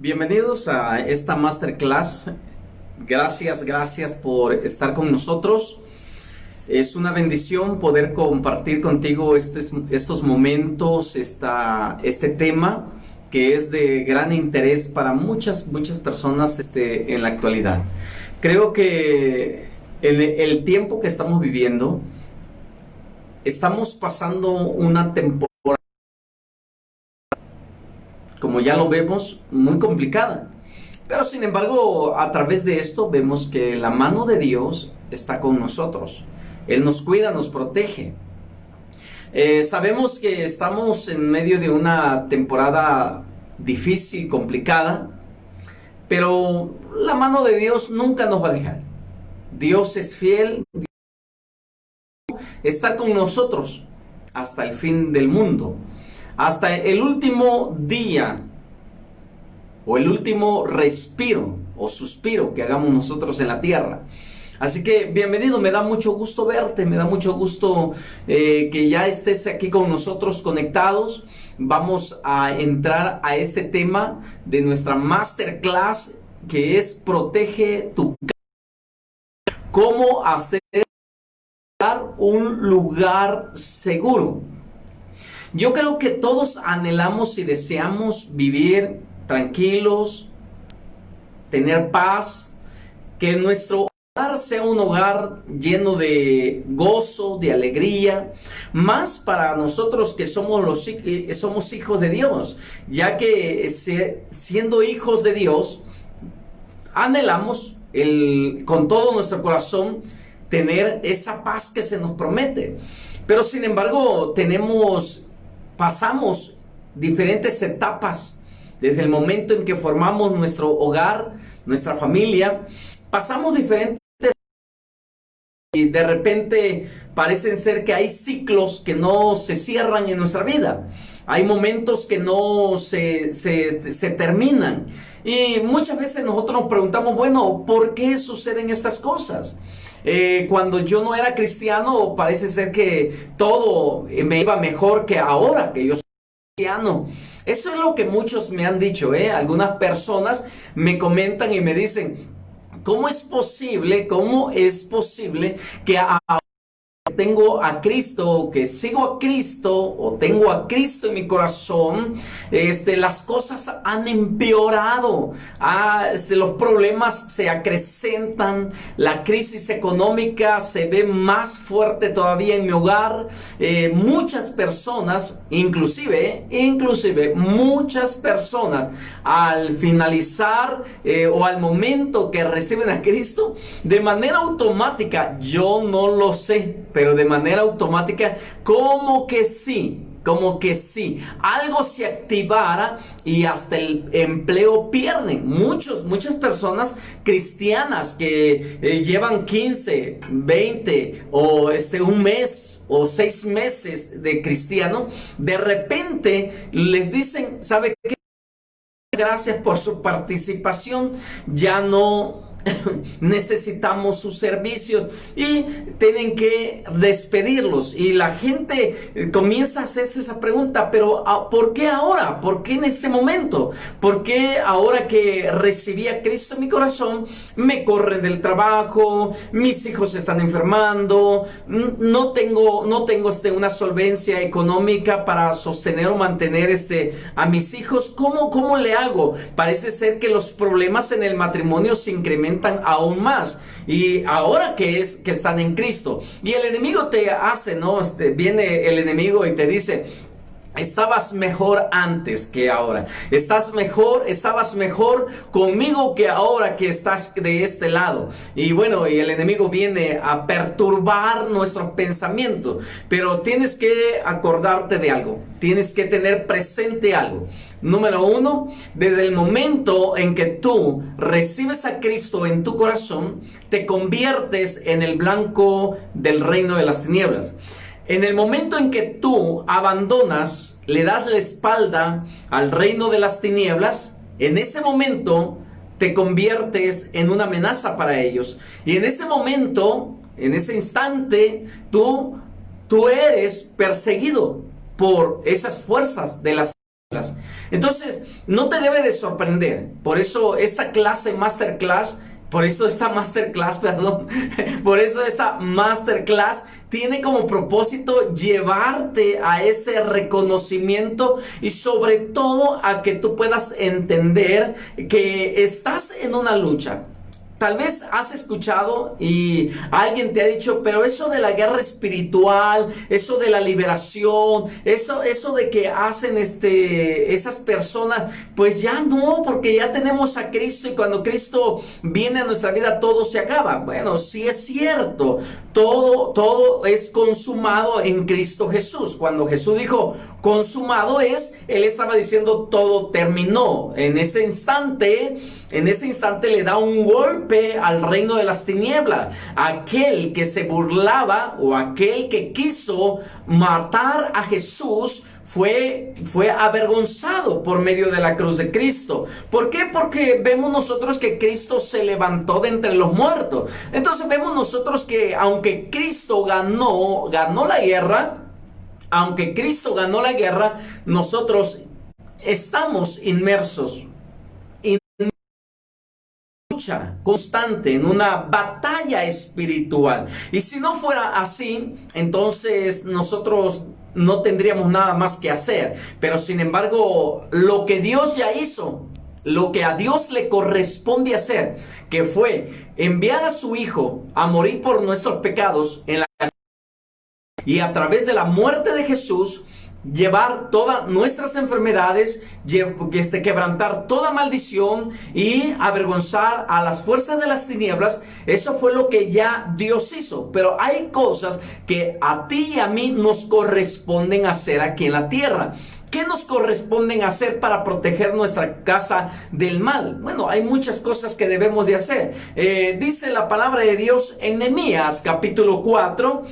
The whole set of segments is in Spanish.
Bienvenidos a esta masterclass. Gracias por estar con nosotros. Es una bendición poder compartir contigo estos momentos, este tema que es de gran interés para muchas personas en la actualidad. Creo que en el tiempo que estamos viviendo, estamos pasando una temporada, como ya lo vemos, muy complicada. Pero sin embargo, a través de esto vemos que la mano de Dios está con nosotros. Él nos cuida, nos protege. Sabemos que estamos en medio de una temporada difícil, complicada, pero la mano de Dios nunca nos va a dejar. Dios es fiel, está con nosotros hasta el fin del mundo, hasta el último día o el último respiro o suspiro que hagamos nosotros en la tierra. Así que bienvenido, me da mucho gusto verte, me da mucho gusto que ya estés aquí con nosotros conectados. Vamos a entrar a este tema de nuestra masterclass que es Protege tu casa. ¿Cómo hacer un lugar seguro? Yo creo que todos anhelamos y deseamos vivir tranquilos, tener paz, que nuestro hogar sea un hogar lleno de gozo, de alegría, más para nosotros que somos hijos de Dios, ya que siendo hijos de Dios, anhelamos con todo nuestro corazón tener esa paz que se nos promete. Pero sin embargo, pasamos diferentes etapas. Desde el momento en que formamos nuestro hogar, nuestra familia, pasamos diferentes y de repente parecen ser que hay ciclos que no se cierran en nuestra vida. Hay momentos que no se terminan. Y muchas veces nosotros nos preguntamos, bueno, ¿por qué suceden estas cosas? Cuando yo no era cristiano, parece ser que todo me iba mejor que ahora que yo soy cristiano. Eso es lo que muchos me han dicho, Algunas personas me comentan y me dicen, ¿cómo es posible que ahora tengo a Cristo, que sigo a Cristo o tengo a Cristo en mi corazón, las cosas han empeorado, los problemas se acrecentan, la crisis económica se ve más fuerte todavía en mi hogar? Muchas personas, inclusive muchas personas al finalizar o al momento que reciben a Cristo, de manera automática, yo no lo sé, pero de manera automática, como que sí, algo se activara y hasta el empleo pierden. Muchas personas cristianas que llevan 15, 20 o un mes o 6 meses de cristiano, de repente les dicen, ¿sabe qué? Gracias por su participación, ya no necesitamos sus servicios, y tienen que despedirlos. Y la gente comienza a hacerse esa pregunta, pero ¿por qué ahora? ¿Por qué en este momento? ¿Por qué ahora que recibí a Cristo en mi corazón me corren del trabajo? Mis hijos se están enfermando, no tengo una solvencia económica para sostener o mantener a mis hijos. ¿Cómo le hago? Parece ser que los problemas en el matrimonio se incrementan aún más, y ahora que están en Cristo, y el enemigo te hace, viene el enemigo y te dice, estabas mejor antes que ahora, estabas mejor conmigo que ahora que estás de este lado. Y bueno, y el enemigo viene a perturbar nuestros pensamientos, pero tienes que acordarte de algo, tienes que tener presente algo. Número 1, desde el momento en que tú recibes a Cristo en tu corazón, te conviertes en el blanco del reino de las tinieblas. En el momento en que tú abandonas, le das la espalda al reino de las tinieblas, en ese momento te conviertes en una amenaza para ellos. Y en ese momento, en ese instante, tú eres perseguido por esas fuerzas de las tinieblas. Entonces, no te debe de sorprender. Por eso esta masterclass tiene como propósito llevarte a ese reconocimiento y sobre todo a que tú puedas entender que estás en una lucha. Tal vez has escuchado y alguien te ha dicho, pero eso de la guerra espiritual, eso de la liberación, eso de que hacen esas personas, pues ya no, porque ya tenemos a Cristo y cuando Cristo viene a nuestra vida todo se acaba. Bueno, sí es cierto, todo es consumado en Cristo Jesús. Cuando Jesús dijo, consumado es, Él estaba diciendo todo terminó. En ese instante le da un golpe al reino de las tinieblas. Aquel que se burlaba o aquel que quiso matar a Jesús fue avergonzado por medio de la cruz de Cristo. ¿Por qué? Porque vemos nosotros que Cristo se levantó de entre los muertos. Entonces vemos nosotros que aunque Cristo ganó la guerra, nosotros estamos inmersos constante en una batalla espiritual. Y si no fuera así, entonces nosotros no tendríamos nada más que hacer. Pero sin embargo, lo que Dios ya hizo, lo que a Dios le corresponde hacer, que fue enviar a su Hijo a morir por nuestros pecados en la cruz, y a través de la muerte de Jesús llevar todas nuestras enfermedades, quebrantar toda maldición y avergonzar a las fuerzas de las tinieblas. Eso fue lo que ya Dios hizo. Pero hay cosas que a ti y a mí nos corresponden hacer aquí en la tierra. ¿Qué nos corresponden hacer para proteger nuestra casa del mal? Bueno, hay muchas cosas que debemos de hacer. Dice la palabra de Dios en Nehemías capítulo 4,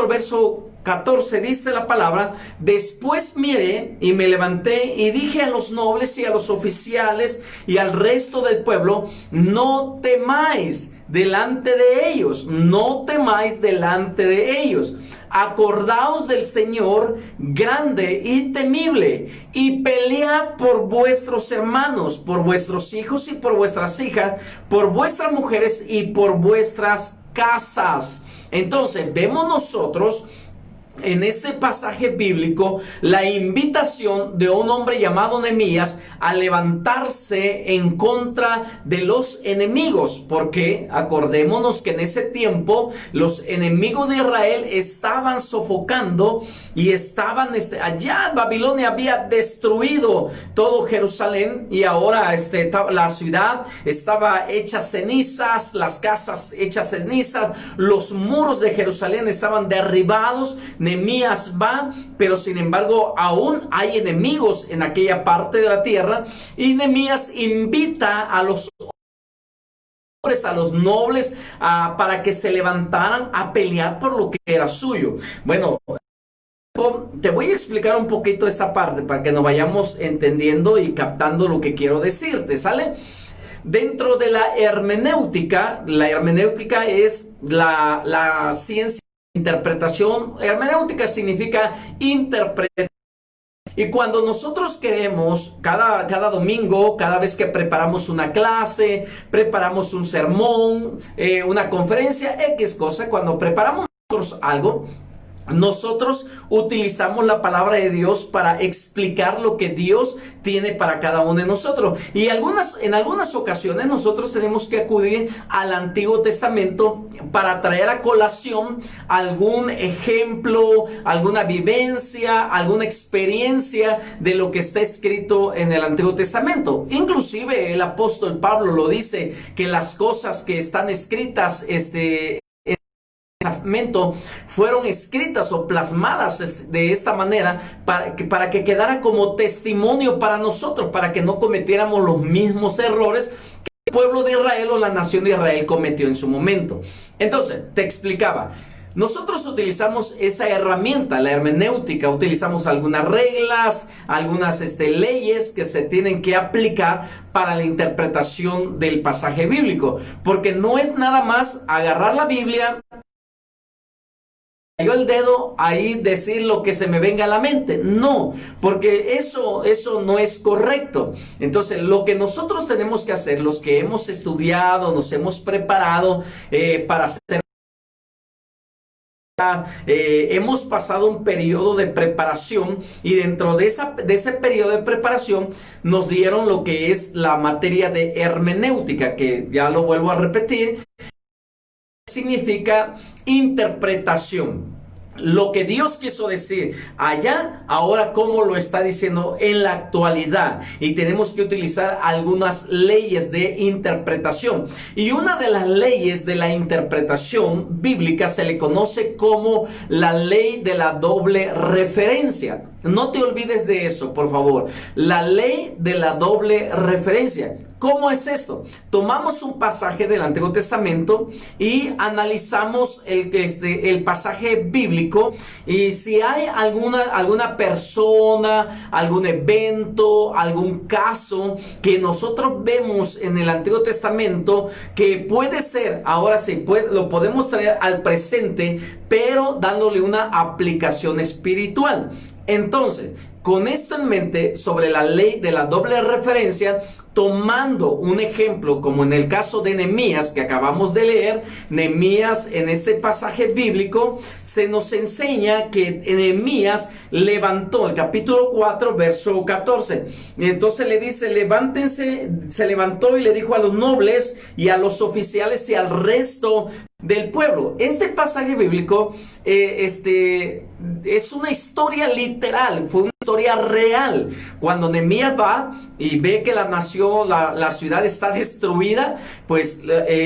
verso 14, dice la palabra: después miré y me levanté y dije a los nobles y a los oficiales y al resto del pueblo, no temáis delante de ellos, no temáis delante de ellos. Acordaos del Señor grande y temible, y pelead por vuestros hermanos, por vuestros hijos y por vuestras hijas, por vuestras mujeres y por vuestras casas. Entonces vemos nosotros en este pasaje bíblico la invitación de un hombre llamado Nehemías a levantarse en contra de los enemigos, porque acordémonos que en ese tiempo los enemigos de Israel estaban sofocando y estaban allá. Babilonia había destruido todo Jerusalén y ahora la ciudad estaba hecha cenizas, las casas hechas cenizas, los muros de Jerusalén estaban derribados. Nehemías va, pero sin embargo aún hay enemigos en aquella parte de la tierra, y Nehemías invita a los hombres, a los nobles, para que se levantaran a pelear por lo que era suyo. Bueno, te voy a explicar un poquito esta parte para que nos vayamos entendiendo y captando lo que quiero decirte, ¿sale? Dentro de la hermenéutica es la ciencia de interpretación. Hermenéutica significa interpretar. Y cuando nosotros queremos, cada domingo, cada vez que preparamos una clase, preparamos un sermón, una conferencia, X cosa, cuando preparamos nosotros algo, nosotros utilizamos la palabra de Dios para explicar lo que Dios tiene para cada uno de nosotros. Y en algunas ocasiones nosotros tenemos que acudir al Antiguo Testamento para traer a colación algún ejemplo, alguna vivencia, alguna experiencia de lo que está escrito en el Antiguo Testamento. Inclusive el apóstol Pablo lo dice, que las cosas que están escritas fueron escritas o plasmadas de esta manera para que quedara como testimonio para nosotros, para que no cometiéramos los mismos errores que el pueblo de Israel o la nación de Israel cometió en su momento. Entonces, te explicaba, nosotros utilizamos esa herramienta, la hermenéutica, utilizamos algunas reglas, algunas leyes que se tienen que aplicar para la interpretación del pasaje bíblico, porque no es nada más agarrar la Biblia cayó el dedo, ahí decir lo que se me venga a la mente. No, porque eso no es correcto. Entonces, lo que nosotros tenemos que hacer, los que hemos estudiado, nos hemos preparado para hacer, hemos pasado un periodo de preparación, y dentro de ese periodo de preparación nos dieron lo que es la materia de hermenéutica, que ya lo vuelvo a repetir, significa interpretación. Lo que Dios quiso decir allá, ahora cómo lo está diciendo en la actualidad. Y tenemos que utilizar algunas leyes de interpretación. Y una de las leyes de la interpretación bíblica se le conoce como la ley de la doble referencia. No te olvides de eso, por favor. La ley de la doble referencia. ¿Cómo es esto? Tomamos un pasaje del Antiguo Testamento y analizamos el pasaje bíblico, y si hay alguna persona, algún evento, algún caso que nosotros vemos en el Antiguo Testamento que puede ser, ahora sí, lo podemos traer al presente, pero dándole una aplicación espiritual. Entonces, con esto en mente, sobre la ley de la doble referencia, tomando un ejemplo como en el caso de Nehemías que acabamos de leer, Nehemías en este pasaje bíblico se nos enseña que Nehemías levantó, el capítulo 4, verso 14. Y entonces le dice, levántense, se levantó y le dijo a los nobles y a los oficiales y al resto del pueblo. Este pasaje bíblico es una historia literal, fue una historia real. Cuando Nehemías va y ve que la nación, la ciudad está destruida, pues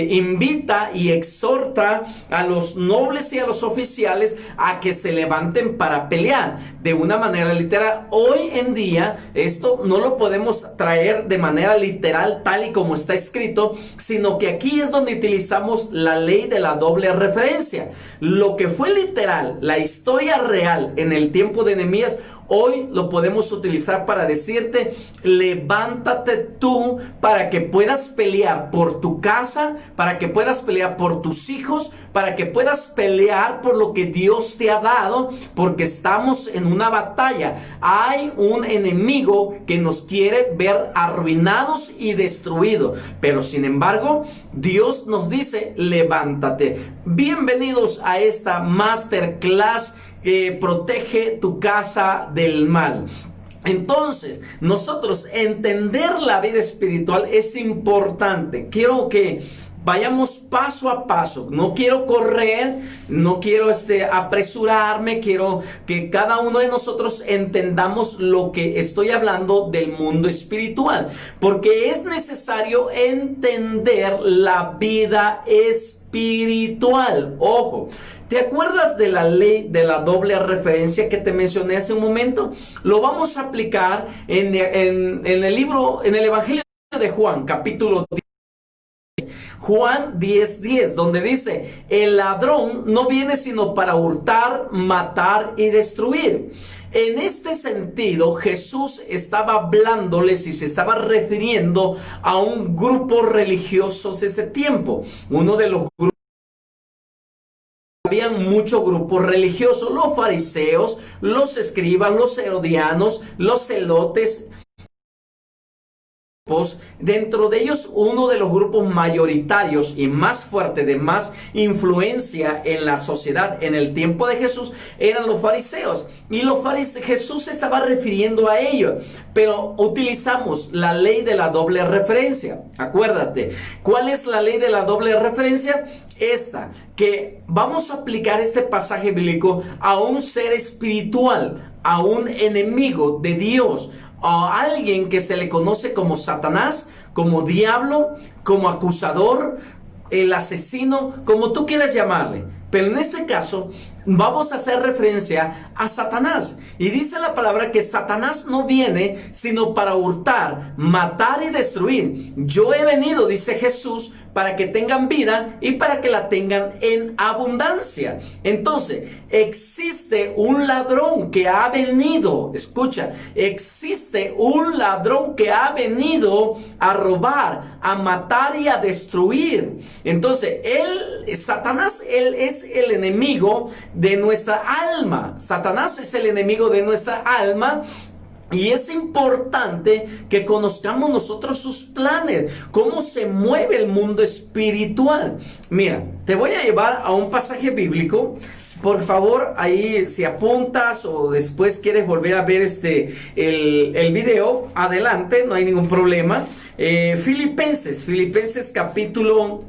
invita y exhorta a los nobles y a los oficiales a que se levanten para pelear de una manera literal. Hoy en día esto no lo podemos traer de manera literal tal y como está escrito, sino que aquí es donde utilizamos la ley de la doble referencia. Lo que fue literal, la historia real en el tiempo de Nehemías, hoy lo podemos utilizar para decirte, levántate tú para que puedas pelear por tu casa, para que puedas pelear por tus hijos, para que puedas pelear por lo que Dios te ha dado, porque estamos en una batalla. Hay un enemigo que nos quiere ver arruinados y destruidos, pero sin embargo, Dios nos dice, levántate. Bienvenidos a esta masterclass que protege tu casa del mal. Entonces, nosotros entender la vida espiritual es importante. Quiero que vayamos paso a paso. No quiero correr, no quiero apresurarme. Quiero que cada uno de nosotros entendamos lo que estoy hablando del mundo espiritual, porque es necesario entender la vida espiritual. Ojo, ¿te acuerdas de la ley de la doble referencia que te mencioné hace un momento? Lo vamos a aplicar en el libro, en el Evangelio de Juan, capítulo 10. Juan 10:10, donde dice, el ladrón no viene sino para hurtar, matar y destruir. En este sentido, Jesús estaba hablándoles y se estaba refiriendo a un grupo religioso de ese tiempo. Uno de los grupos, habían muchos grupos religiosos, los fariseos, los escribas, los herodianos, los celotes. Dentro de ellos, uno de los grupos mayoritarios y más fuerte, de más influencia en la sociedad en el tiempo de Jesús, eran los fariseos. Y Jesús se estaba refiriendo a ellos, pero utilizamos la ley de la doble referencia. Acuérdate, ¿cuál es la ley de la doble referencia? Esta, que vamos a aplicar este pasaje bíblico a un ser espiritual, a un enemigo de Dios, a alguien que se le conoce como Satanás, como diablo, como acusador, el asesino, como tú quieras llamarle. Pero en este caso vamos a hacer referencia a Satanás. Y dice la palabra que Satanás no viene sino para hurtar, matar y destruir. Yo he venido, dice Jesús, para que tengan vida y para que la tengan en abundancia. Entonces, existe un ladrón que ha venido, escucha, existe un ladrón que ha venido a robar, a matar y a destruir. Entonces, Satanás, él es el enemigo de nuestra alma. Satanás es el enemigo de nuestra alma. Y es importante que conozcamos nosotros sus planes, cómo se mueve el mundo espiritual. Mira, te voy a llevar a un pasaje bíblico. Por favor, ahí si apuntas o después quieres volver a ver el video, adelante, no hay ningún problema. Filipenses capítulo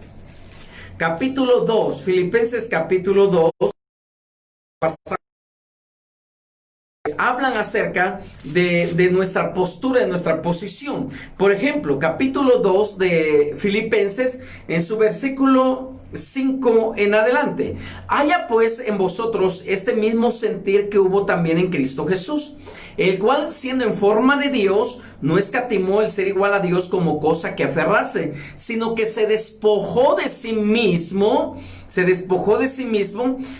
2, Filipenses capítulo 2, hablan acerca de nuestra postura, de nuestra posición. Por ejemplo, capítulo 2 de Filipenses, en su versículo 5 en adelante. Haya pues en vosotros este mismo sentir que hubo también en Cristo Jesús, el cual, siendo en forma de Dios, no escatimó el ser igual a Dios como cosa que aferrarse, sino que se despojó de sí mismo,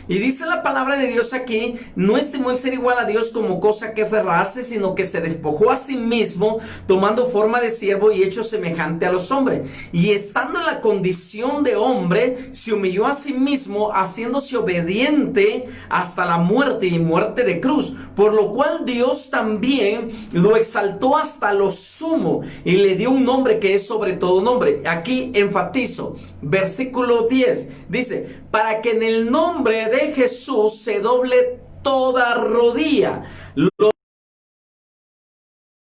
y dice la palabra de Dios aquí, no estimó el ser igual a Dios como cosa que aferrarse, sino que se despojó a sí mismo, tomando forma de siervo y hecho semejante a los hombres. Y estando en la condición de hombre, se humilló a sí mismo, haciéndose obediente hasta la muerte y muerte de cruz, por lo cual Dios también lo exaltó hasta lo sumo y le dio un nombre que es sobre todo nombre. Aquí enfatizo, versículo 10, dice, para que en el nombre de Jesús se doble toda rodilla.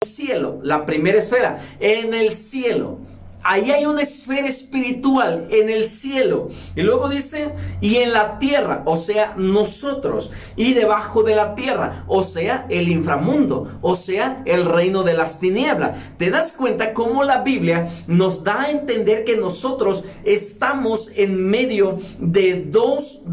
Cielo, la primera esfera, en el cielo. Ahí hay una esfera espiritual en el cielo. Y luego dice, y en la tierra, o sea, nosotros. Y debajo de la tierra, o sea, el inframundo, o sea, el reino de las tinieblas. ¿Te das cuenta cómo la Biblia nos da a entender que nosotros estamos en medio de dos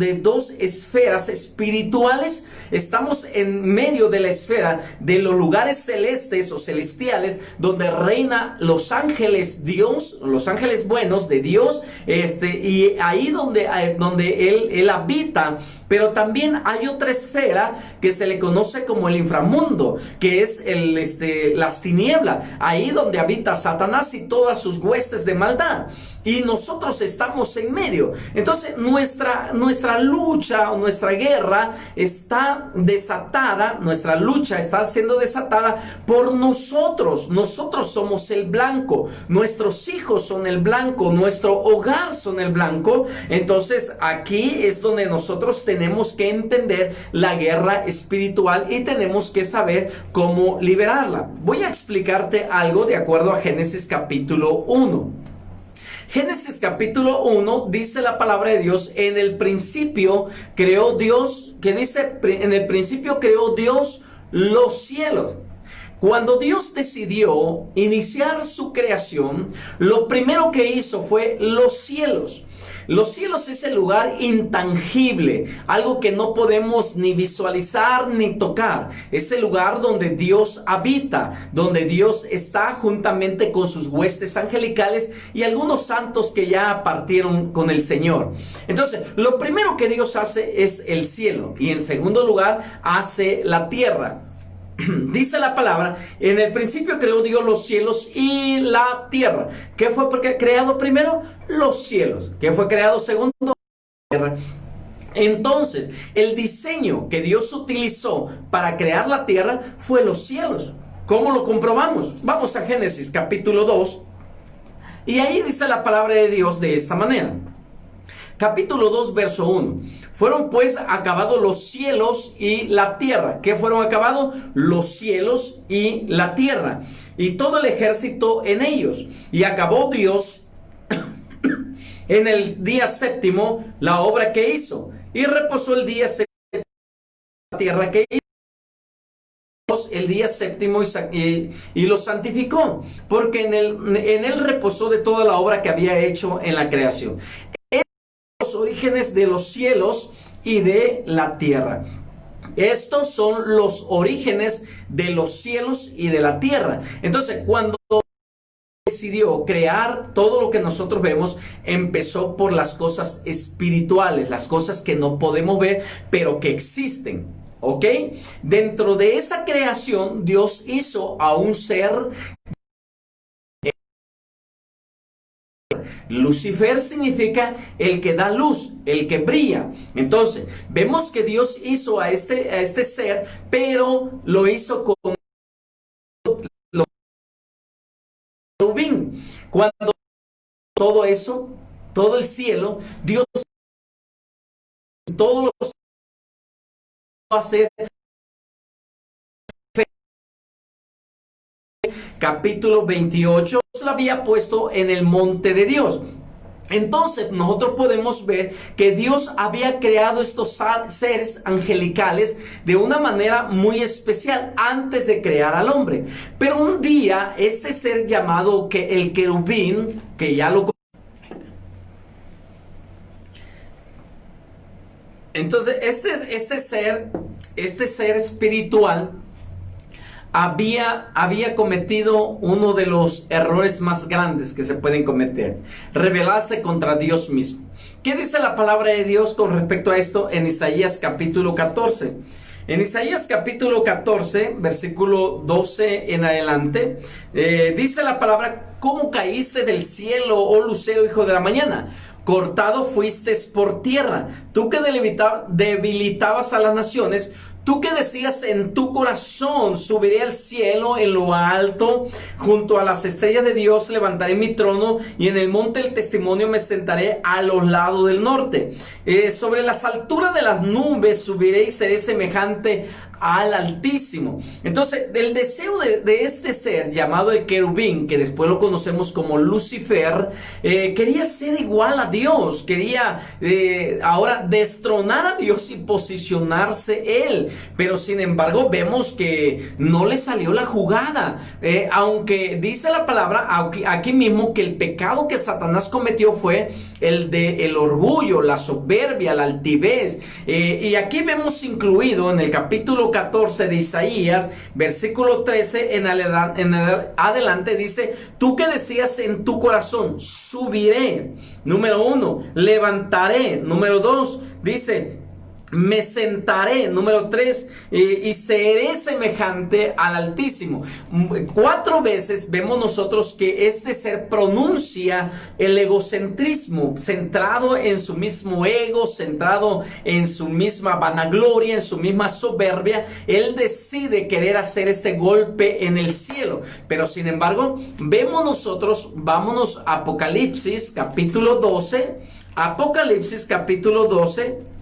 esferas espirituales? Estamos en medio de la esfera de los lugares celestes o celestiales, donde reina los ángeles Dios, los ángeles buenos de Dios, y ahí donde él habita. Pero también hay otra esfera que se le conoce como el inframundo, que es las tinieblas, ahí donde habita Satanás y todas sus huestes de maldad. Y nosotros estamos en medio. Entonces nuestra lucha o nuestra guerra está desatada, nuestra lucha está siendo desatada por nosotros. Nosotros somos el blanco, nuestros hijos son el blanco, nuestro hogar son el blanco. Entonces aquí es donde nosotros tenemos que entender la guerra espiritual y tenemos que saber cómo liberarla. Voy a explicarte algo de acuerdo a Génesis capítulo 1. Génesis capítulo 1 dice la palabra de Dios, en el principio creó Dios, que dice, en el principio creó Dios los cielos. Cuando Dios decidió iniciar su creación, lo primero que hizo fue los cielos. Los cielos es el lugar intangible, algo que no podemos ni visualizar ni tocar. Es el lugar donde Dios habita, donde Dios está juntamente con sus huestes angelicales y algunos santos que ya partieron con el Señor. Entonces, lo primero que Dios hace es el cielo y en segundo lugar hace la tierra. Dice la palabra, en el principio creó Dios los cielos y la tierra. ¿Qué fue creado primero? Los cielos. ¿Qué fue creado segundo? La tierra. Entonces, el diseño que Dios utilizó para crear la tierra fue los cielos. ¿Cómo lo comprobamos? Vamos a Génesis capítulo 2. Y ahí dice la palabra de Dios de esta manera. Capítulo 2, verso 1. Fueron pues acabados los cielos y la tierra. ¿Qué fueron acabados? Los cielos y la tierra. Y todo el ejército en ellos. Y acabó Dios en el día séptimo la obra que hizo. Y reposó el día séptimo en la tierra que hizo. El día séptimo y lo santificó. Porque en él reposó de toda la obra que había hecho en la creación. Los orígenes de los cielos y de la tierra. Estos son los orígenes de los cielos y de la tierra. Entonces, cuando decidió crear todo lo que nosotros vemos, empezó por las cosas espirituales, las cosas que no podemos ver, pero que existen. ¿Ok? Dentro de esa creación, Dios hizo a un ser. Lucifer significa el que da luz, el que brilla. Entonces, vemos que Dios hizo a este ser, pero lo hizo con los querubín. Cuando todo eso, todo el cielo, Dios todo lo hace. Capítulo 28, lo había puesto en el monte de Dios. Entonces nosotros podemos ver que Dios había creado estos seres angelicales de una manera muy especial antes de crear al hombre. Pero un día este ser llamado el querubín, que ya lo... Entonces este ser espiritual había cometido uno de los errores más grandes que se pueden cometer: rebelarse contra Dios mismo. ¿Qué dice la palabra de Dios con respecto a esto en Isaías capítulo 14? En Isaías capítulo 14, versículo 12 en adelante, dice la palabra: ¿cómo caíste del cielo, oh lucero, hijo de la mañana? Cortado fuiste por tierra, tú que debilitabas a las naciones. Tú que decías en tu corazón: subiré al cielo, en lo alto, junto a las estrellas de Dios levantaré mi trono, y en el monte del testimonio me sentaré a los lados del norte. Sobre las alturas de las nubes subiré y seré semejante al Altísimo. Entonces, el deseo de este ser llamado el querubín, que después lo conocemos como Lucifer, quería ser igual a Dios, quería ahora destronar a Dios y posicionarse él. Pero sin embargo vemos que no le salió la jugada, aunque dice la palabra aquí mismo que el pecado que Satanás cometió fue el orgullo, la soberbia, la altivez, y aquí vemos incluido en el capítulo 14 de Isaías, versículo 13 en adelante, dice: tú que decías en tu corazón: subiré, número 1, levantaré, número 2, dice: me sentaré, número 3, y seré semejante al Altísimo. 4 veces vemos nosotros que este ser pronuncia el egocentrismo, centrado en su mismo ego, centrado en su misma vanagloria, en su misma soberbia. Él decide querer hacer este golpe en el cielo, pero sin embargo vemos nosotros, vámonos a Apocalipsis capítulo 12, Apocalipsis capítulo 12.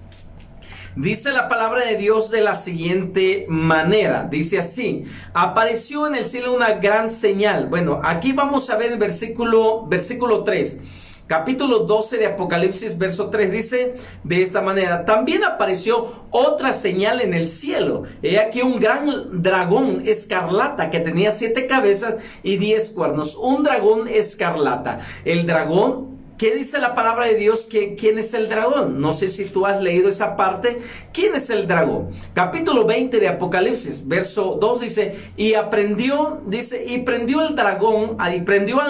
Dice la palabra de Dios de la siguiente manera, dice así: apareció en el cielo una gran señal. Bueno, aquí vamos a ver el versículo 3. Capítulo 12 de Apocalipsis, verso 3, dice de esta manera: también apareció otra señal en el cielo. He aquí un gran dragón escarlata que tenía 7 cabezas y 10 cuernos. Un dragón escarlata. El dragón, ¿qué dice la palabra de Dios? ¿Quién es el dragón? No sé si tú has leído esa parte. ¿Quién es el dragón? Capítulo 20 de Apocalipsis, verso 2 dice: y prendió al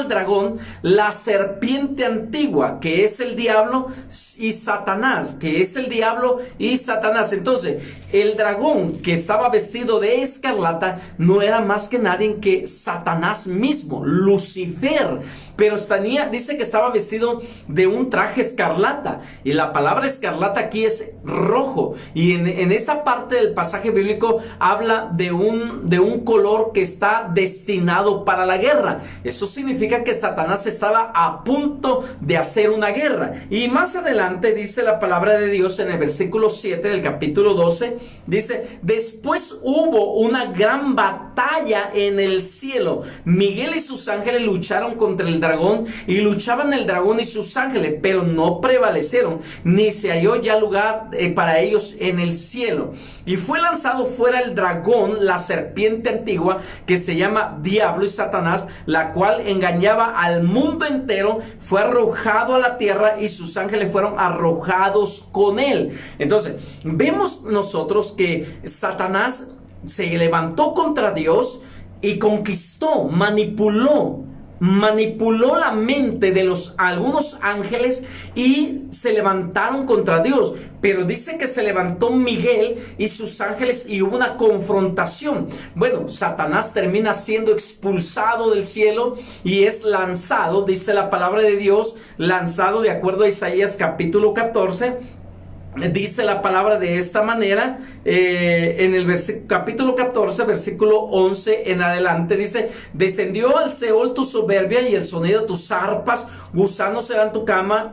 dragón la serpiente antigua, que es el diablo y Satanás, Entonces, el dragón que estaba vestido de escarlata no era más que nadie que Satanás mismo, Lucifer. Pero dice que estaba vestido de un traje escarlata, y la palabra escarlata aquí es rojo, y en esta parte del pasaje bíblico habla de un color que está destinado para la guerra. Eso significa que Satanás estaba a punto de hacer una guerra. Y más adelante dice la palabra de Dios en el versículo 7 del capítulo 12, dice: después hubo una gran batalla en el cielo. Miguel y sus ángeles lucharon contra el dragón, y luchaban el dragón y sus ángeles, pero no prevalecieron, ni se halló ya lugar para ellos en el cielo. Y fue lanzado fuera el dragón, la serpiente antigua, que se llama Diablo y Satanás, la cual engañaba al mundo entero. Fue arrojado a la tierra, y sus ángeles fueron arrojados con él. Entonces, vemos nosotros que Satanás se levantó contra Dios y conquistó, manipuló manipuló la mente de algunos ángeles y se levantaron contra Dios. Pero dice que se levantó Miguel y sus ángeles y hubo una confrontación. Bueno, Satanás termina siendo expulsado del cielo y es lanzado, dice la palabra de Dios, lanzado de acuerdo a Isaías capítulo 14. Dice la palabra de esta manera, en el capítulo 14, versículo 11 en adelante, dice: descendió al Seol tu soberbia y el sonido de tus arpas, gusanos serán tu cama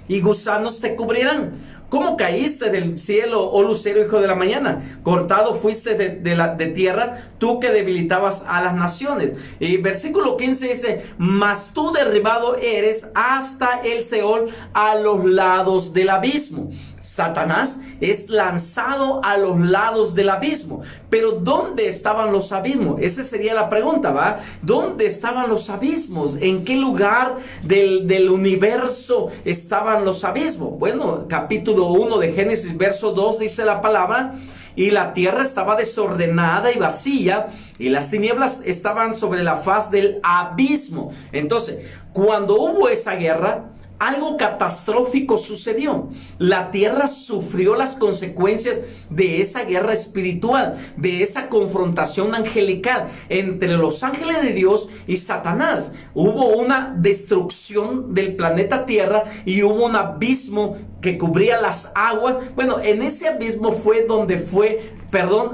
y gusanos te cubrirán. ¿Cómo caíste del cielo, oh lucero, hijo de la mañana? Cortado fuiste de tierra, tú que debilitabas a las naciones. Y versículo 15 dice: mas tú derribado eres hasta el Seol, a los lados del abismo. Satanás es lanzado a los lados del abismo. Pero ¿dónde estaban los abismos? Esa sería la pregunta, ¿va? ¿Dónde estaban los abismos? ¿En qué lugar del universo estaban los abismos? Bueno, capítulo 1 de Génesis, verso 2, dice la palabra: y la tierra estaba desordenada y vacía, y las tinieblas estaban sobre la faz del abismo. Entonces, cuando hubo esa guerra, algo catastrófico sucedió. La tierra sufrió las consecuencias de esa guerra espiritual, de esa confrontación angelical entre los ángeles de Dios y Satanás. Hubo una destrucción del planeta Tierra y hubo un abismo que cubría las aguas. Bueno, en ese abismo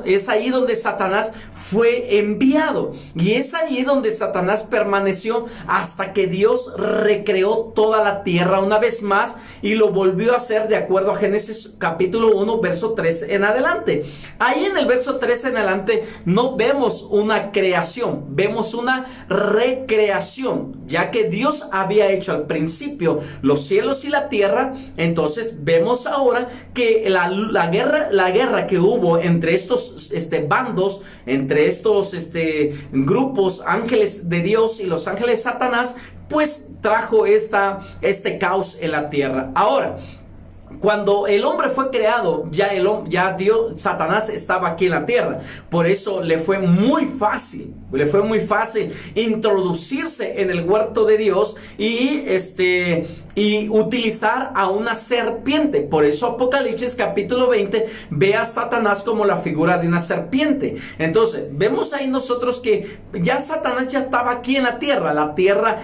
es ahí donde Satanás fue enviado. Y es ahí donde Satanás permaneció hasta que Dios recreó toda la tierra una vez más y lo volvió a hacer de acuerdo a Génesis capítulo 1, verso 3 en adelante. Ahí en el verso 3 en adelante no vemos una creación, vemos una recreación, ya que Dios había hecho al principio los cielos y la tierra. Entonces vemos ahora que la guerra que hubo entre estos bandos, entre estos grupos, ángeles de Dios y los ángeles de Satanás, pues trajo este caos en la tierra. Ahora, cuando el hombre fue creado, Satanás estaba aquí en la tierra. Por eso le fue muy fácil introducirse en el huerto de Dios y utilizar a una serpiente. Por eso Apocalipsis capítulo 20 ve a Satanás como la figura de una serpiente. Entonces vemos ahí nosotros que ya Satanás ya estaba aquí en la tierra.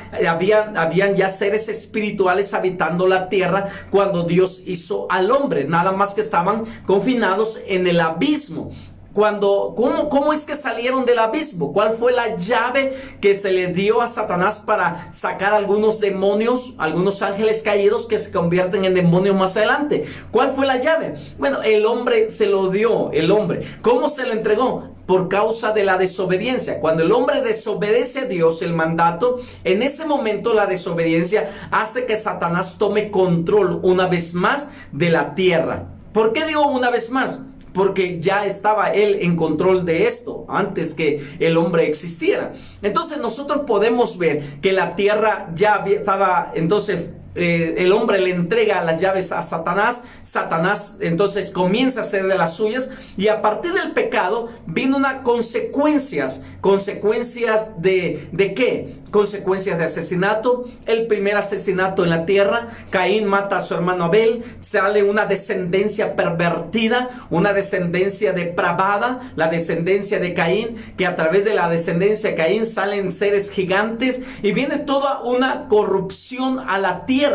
Habían ya seres espirituales habitando la tierra cuando Dios hizo al hombre, nada más que estaban confinados en el abismo. ¿Cómo es que salieron del abismo? ¿Cuál fue la llave que se le dio a Satanás para sacar algunos demonios, algunos ángeles caídos que se convierten en demonios más adelante? ¿Cuál fue la llave? Bueno, el hombre se lo dio, ¿Cómo se lo entregó? Por causa de la desobediencia. Cuando el hombre desobedece a Dios, el mandato, en ese momento la desobediencia hace que Satanás tome control una vez más de la tierra. ¿Por qué digo una vez más? Porque ya estaba él en control de esto antes que el hombre existiera. Entonces nosotros podemos ver que la tierra ya estaba, entonces el hombre le entrega las llaves a Satanás. Satanás entonces comienza a hacer de las suyas, y a partir del pecado vino unas consecuencias de ¿qué? Consecuencias de asesinato. El primer asesinato en la tierra, Caín mata a su hermano Abel, sale una descendencia pervertida, una descendencia depravada, la descendencia de Caín, que a través de la descendencia de Caín salen seres gigantes, y viene toda una corrupción a la tierra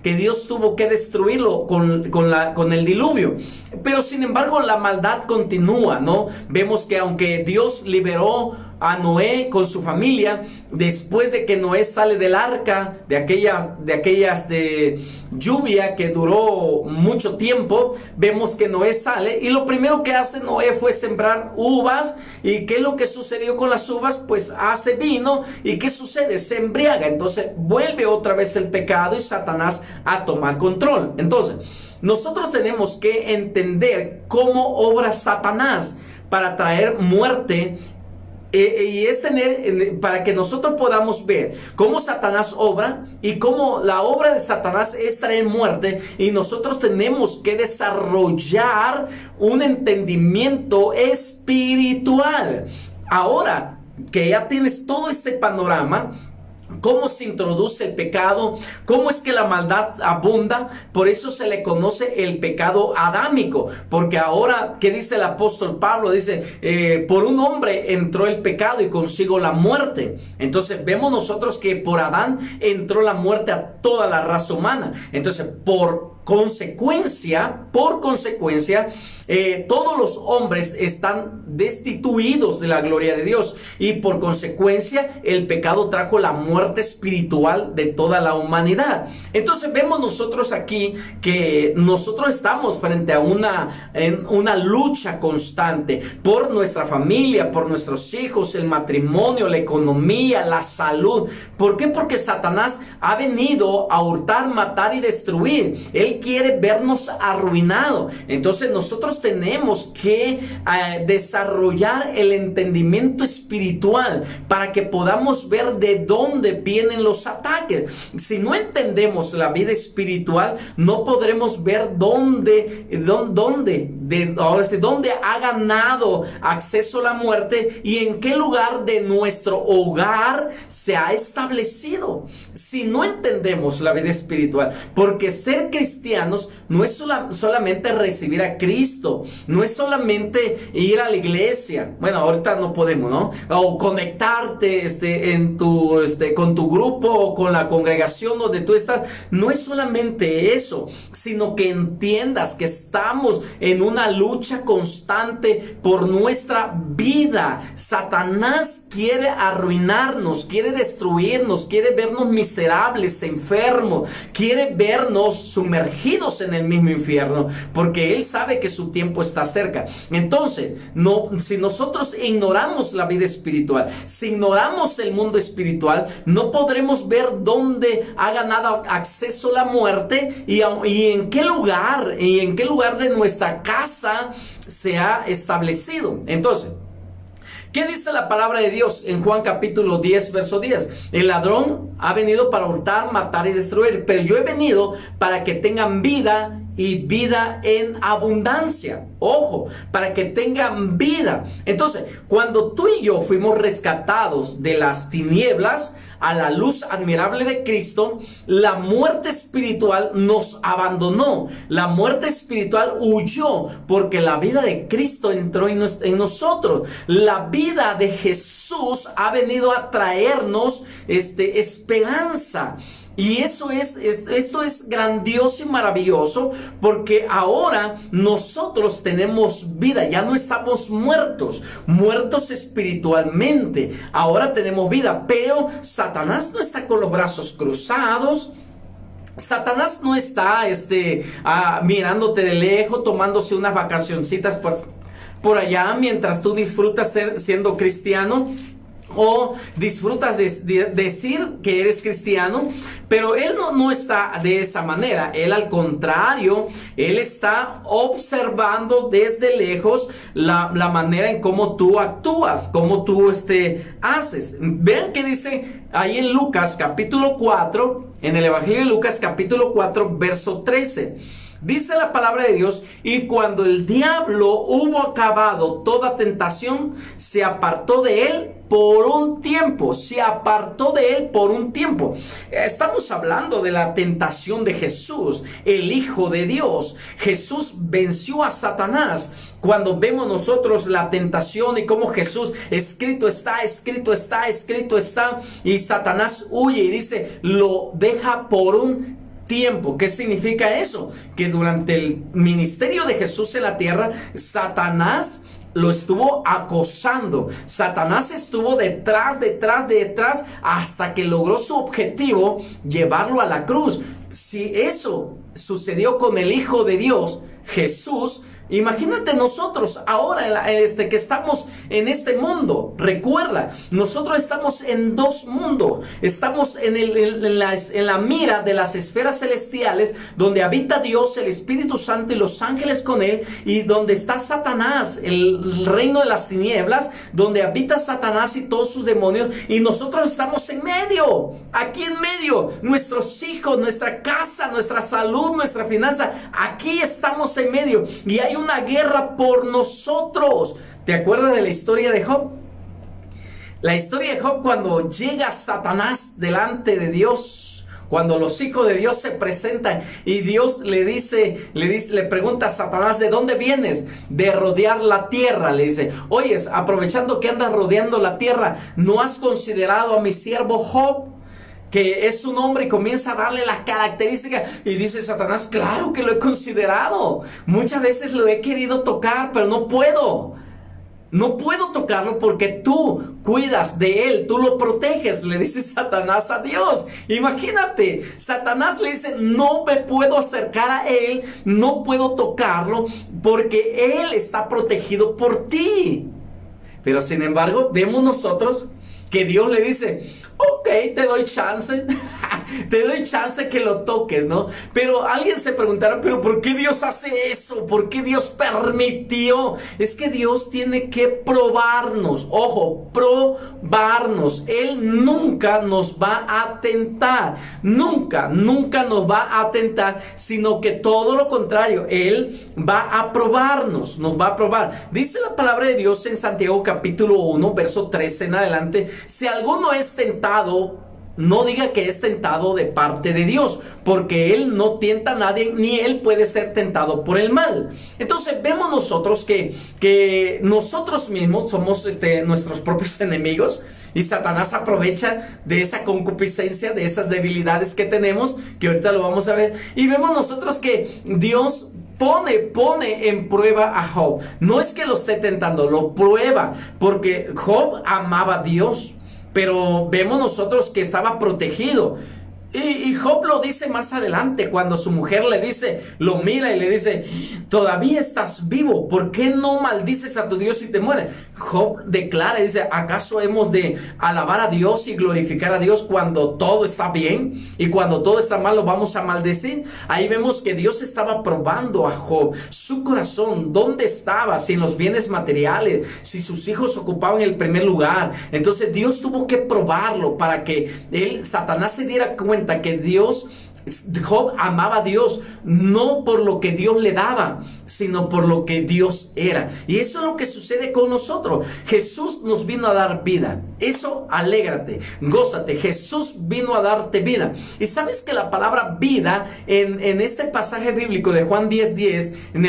que Dios tuvo que destruirlo con el diluvio. Pero sin embargo la maldad continúa, ¿no? Vemos que aunque Dios liberó a Noé con su familia, después de que Noé sale del arca, de aquellas de lluvia que duró mucho tiempo, vemos que Noé sale y lo primero que hace Noé fue sembrar uvas. ¿Y qué es lo que sucedió con las uvas? Pues hace vino. ¿Y qué sucede? Se embriaga. Entonces vuelve otra vez el pecado y Satanás a tomar control. Entonces nosotros tenemos que entender cómo obra Satanás para traer muerte. Y es para que nosotros podamos ver cómo Satanás obra y cómo la obra de Satanás es traer muerte, y nosotros tenemos que desarrollar un entendimiento espiritual. Ahora que ya tienes todo este panorama, cómo se introduce el pecado, cómo es que la maldad abunda. Por eso se le conoce el pecado adámico, porque ahora, ¿qué dice el apóstol Pablo? Dice, por un hombre entró el pecado y consigo la muerte. Entonces vemos nosotros que por Adán entró la muerte a toda la raza humana. Entonces por consecuencia, todos los hombres están destituidos de la gloria de Dios, y por consecuencia el pecado trajo la muerte espiritual de toda la humanidad. Entonces vemos nosotros aquí que nosotros estamos frente a una lucha constante por nuestra familia, por nuestros hijos, el matrimonio, la economía, la salud. ¿Por qué? Porque Satanás ha venido a hurtar, matar y destruir. Él quiere vernos arruinados. Entonces nosotros tenemos que desarrollar el entendimiento espiritual para que podamos ver de dónde vienen los ataques. Si no entendemos la vida espiritual, no podremos ver dónde ha ganado acceso la muerte y en qué lugar de nuestro hogar se ha establecido. Si no entendemos la vida espiritual, porque ser cristianos no es solamente recibir a Cristo, no es solamente ir a la iglesia. Bueno, ahorita no podemos, ¿no? O conectarte con tu grupo o con la congregación donde tú estás. No es solamente eso, sino que entiendas que estamos en una lucha constante por nuestra vida. Satanás quiere arruinarnos, quiere destruirnos, quiere vernos miserables, enfermos, quiere vernos sumergidos en el mismo infierno, porque él sabe que su tiempo está cerca. Entonces, si nosotros ignoramos la vida espiritual, si ignoramos el mundo espiritual, no podremos ver dónde ha ganado acceso la muerte y en qué lugar de nuestra casa se ha establecido. Entonces, ¿qué dice la palabra de Dios en Juan capítulo 10, verso 10? El ladrón ha venido para hurtar, matar y destruir, pero yo he venido para que tengan vida y vida en abundancia. Ojo, para que tengan vida. Entonces, cuando tú y yo fuimos rescatados de las tinieblas a la luz admirable de Cristo, la muerte espiritual nos abandonó. La muerte espiritual huyó porque la vida de Cristo entró en nosotros. La vida de Jesús ha venido a traernos esperanza. Y esto es grandioso y maravilloso, porque ahora nosotros tenemos vida, ya no estamos muertos espiritualmente, ahora tenemos vida. Pero Satanás no está con los brazos cruzados. Satanás no está mirándote de lejos, tomándose unas vacacioncitas por allá mientras tú disfrutas siendo cristiano, o disfrutas de decir que eres cristiano. Pero él no está de esa manera. Él, al contrario, él está observando desde lejos la manera en cómo tú actúas, cómo tú haces. Vean que dice ahí en Lucas capítulo 4, en el Evangelio de Lucas capítulo 4, verso 13. Dice la palabra de Dios: y cuando el diablo hubo acabado toda tentación, se apartó de él por un tiempo. Estamos hablando de la tentación de Jesús, el Hijo de Dios. Jesús venció a Satanás. Cuando vemos nosotros la tentación y cómo Jesús, escrito está, y Satanás huye y dice, lo deja por un tiempo. ¿Qué significa eso? Que durante el ministerio de Jesús en la tierra, Satanás lo estuvo acosando. Satanás estuvo detrás, hasta que logró su objetivo, llevarlo a la cruz. Si eso sucedió con el Hijo de Dios, Jesús, imagínate nosotros ahora que estamos en este mundo. Recuerda, nosotros estamos en dos mundos. Estamos en la mira de las esferas celestiales, donde habita Dios, el Espíritu Santo y los ángeles con él, y donde está Satanás, el reino de las tinieblas, donde habita Satanás y todos sus demonios, y nosotros estamos en medio, aquí en medio, nuestros hijos, nuestra casa, nuestra salud, nuestra finanza, aquí estamos en medio, y hay una guerra por nosotros. ¿Te acuerdas de la historia de Job? La historia de Job, cuando llega Satanás delante de Dios, cuando los hijos de Dios se presentan y Dios le pregunta a Satanás: ¿de dónde vienes? De rodear la tierra. Le dice: oyes, aprovechando que andas rodeando la tierra, ¿no has considerado a mi siervo Job, que es un hombre? Y comienza a darle las características. Y dice Satanás: claro que lo he considerado. Muchas veces lo he querido tocar, pero no puedo. No puedo tocarlo porque tú cuidas de él, tú lo proteges, le dice Satanás a Dios. Imagínate, Satanás le dice: no me puedo acercar a él, no puedo tocarlo porque él está protegido por ti. Pero sin embargo, vemos nosotros que Dios le dice: ok, te doy chance, te doy chance que lo toques, ¿no? Pero alguien se preguntará: ¿pero por qué Dios hace eso? ¿Por qué Dios permitió? Es que Dios tiene que probarnos, ojo, probarnos. Él nunca nos va a tentar, nunca nos va a tentar, sino que todo lo contrario, Él va a probarnos, nos va a probar. Dice la palabra de Dios en Santiago capítulo 1, verso 13 en adelante: si alguno es tentado, no diga que es tentado de parte de Dios, porque Él no tienta a nadie, ni Él puede ser tentado por el mal. Entonces vemos nosotros que nosotros mismos somos nuestros propios enemigos, y Satanás aprovecha de esa concupiscencia, de esas debilidades que tenemos, que ahorita lo vamos a ver. Y vemos nosotros que Dios pone en prueba a Job. No es que lo esté tentando, lo prueba, porque Job amaba a Dios, pero vemos nosotros que estaba protegido. Y Job lo dice más adelante, cuando su mujer le dice, lo mira y le dice: todavía estás vivo, ¿por qué no maldices a tu Dios y te mueres? Job declara y dice: ¿acaso hemos de alabar a Dios y glorificar a Dios cuando todo está bien? Y cuando todo está mal, ¿lo vamos a maldecir? Ahí vemos que Dios estaba probando a Job, su corazón, dónde estaba, si en los bienes materiales, si sus hijos ocupaban el primer lugar. Entonces Dios tuvo que probarlo para que Satanás se diera cuenta que Job amaba a Dios, no por lo que Dios le daba, sino por lo que Dios era. Y eso es lo que sucede con nosotros. Jesús nos vino a dar vida. Eso, alégrate, gózate. Jesús vino a darte vida. Y sabes que la palabra vida en este pasaje bíblico de Juan 10:10, en